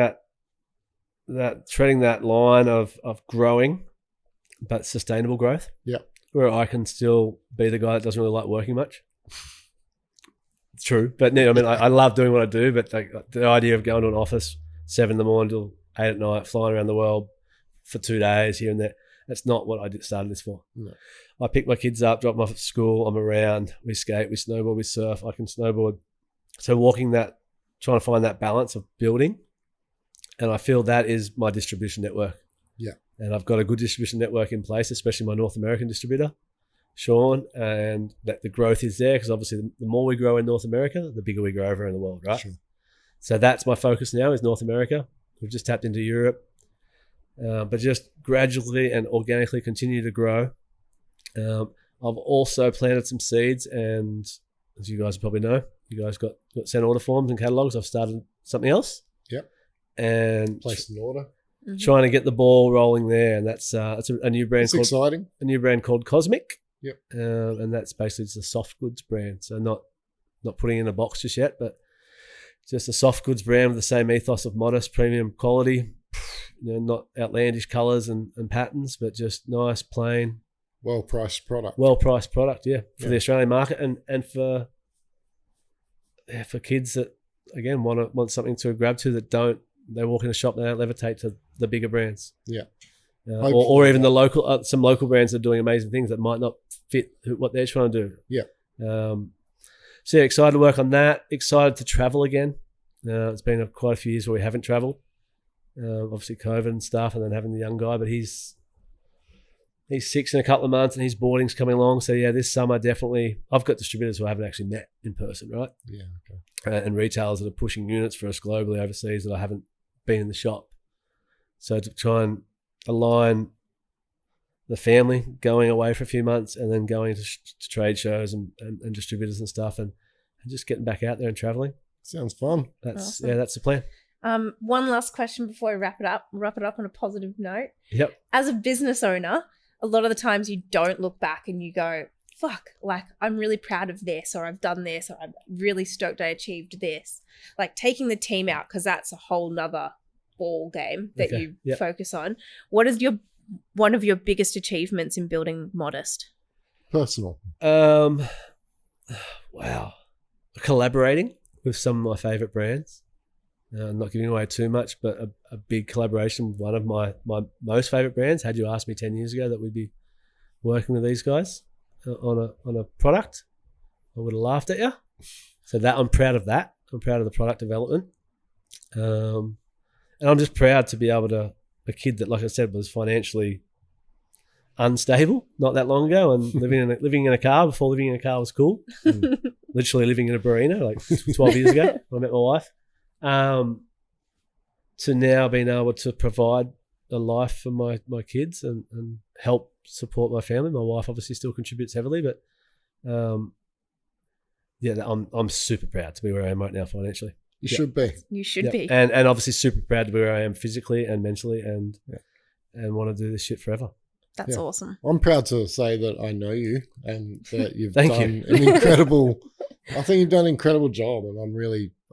treading that line of growing, but sustainable growth. Yeah. Where I can still be the guy that doesn't really like working much. It's true. But no, I mean, I love doing what I do, but the idea of going to an office 7 a.m. till 8 p.m, flying around the world for 2 days here and there, that's not what I started this for. No. I pick my kids up, drop them off at school, I'm around, we skate, we snowboard, we surf, I can snowboard. So trying to find that balance of building, and I feel that is my distribution network. Yeah. And I've got a good distribution network in place, especially my North American distributor, Sean, and that the growth is there because obviously the more we grow in North America, the bigger we grow over in the world, right? Sure. So that's my focus now is North America. We've just tapped into Europe, but just gradually and organically continue to grow. I've also planted some seeds, and as you guys probably know, you guys got sent order forms and catalogs. I've started something else. Yep. And placed an order. Trying to get the ball rolling there, and that's a new brand. It's exciting. A new brand called Cosmic. Yep. And that's basically just a soft goods brand. So not putting in a box just yet, but just a soft goods brand with the same ethos of modest premium quality. Not outlandish colours and patterns, but just nice, plain, well-priced product. Yeah, for the Australian market and for kids that again want something to grab to that don't. They walk in a shop, they don't levitate to the bigger brands. Yeah. Or even the local, some local brands that are doing amazing things that might not fit what they're trying to do. Yeah. So excited to work on that. Excited to travel again. It's been quite a few years where we haven't traveled. Obviously COVID and stuff, and then having the young guy, but he's 6 in a couple of months and his boarding's coming along. So yeah, this summer definitely, I've got distributors who I haven't actually met in person, right? Yeah. Okay. And retailers that are pushing units for us globally overseas that I haven't been in the shop. So to try and align the family going away for a few months and then going to trade shows and distributors and stuff and just getting back out there and traveling. Sounds fun. That's the plan. One last question before we wrap it up on a positive note. Yep. As a business owner, a lot of the times you don't look back and you go, fuck, like I'm really proud of this, or I've done this, or I'm really stoked I achieved this. Like taking the team out, because that's a whole nother ball game that you focus on. What is one of your biggest achievements in building Modest? Personal. Wow. Collaborating with some of my favorite brands. Not giving away too much, but a big collaboration with one of my most favorite brands. Had you asked me 10 years ago that we'd be working with these guys on a product, I would have laughed at you. So that I'm proud of that. I'm proud of the product development. And I'm just proud to be able to, a kid that, like I said, was financially unstable not that long ago and living in a car before living in a car was cool. Literally living in a Barina like 12 years ago when I met my wife. To now being able to provide a life for my kids and help support my family. My wife obviously still contributes heavily, but I'm super proud to be where I am right now financially. You should be. You should be. And obviously super proud to be where I am physically and mentally and want to do this shit forever. That's awesome. I'm proud to say that I know you and that you've done an incredible, I think you've done an incredible job, and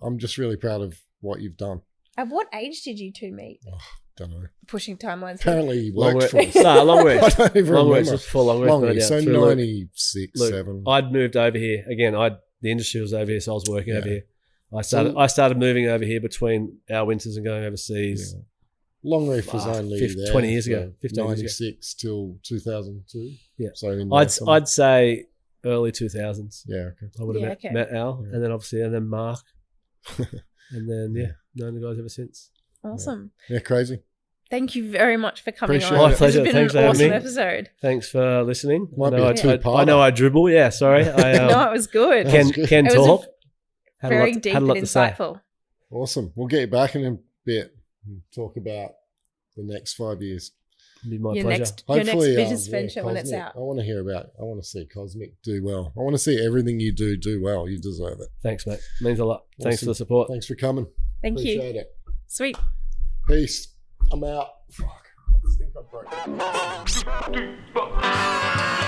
I'm just really proud of what you've done. At what age did you two meet? Oh, don't know. Pushing timelines. Apparently you worked for us. No, long way. I don't even remember. Just for long way. So 96, 7. I'd moved over here. Again, the industry was over here, so I was working over here. I started moving over here between our winters and going overseas Longreef was only 20 years ago, 15 years ago. 96 till 2002. Yeah. So I'd say early 2000s. Yeah, okay. I would have met Al, and then Mark, and then known the guys ever since. Awesome. Yeah, crazy. Thank you very much for coming Appreciate on. it. My pleasure. It's been Thanks an for awesome having me. episode. Thanks for listening. Might be a two-parter. I know I dribble. Yeah, sorry. No, it was good. Can It was talk. very deep and insightful. Awesome. We'll get you back in a bit and talk about the next 5 years. It'd be my Your pleasure. next Hopefully, business venture when it's Cosmic. out. I want to see Cosmic do well. I want to see everything you do well. You deserve it. Thanks, mate. Means a lot. Awesome. Thanks for the support. Thanks for coming. Thank you. Appreciate it. Sweet. Peace. I'm out. Fuck. I think I broke it.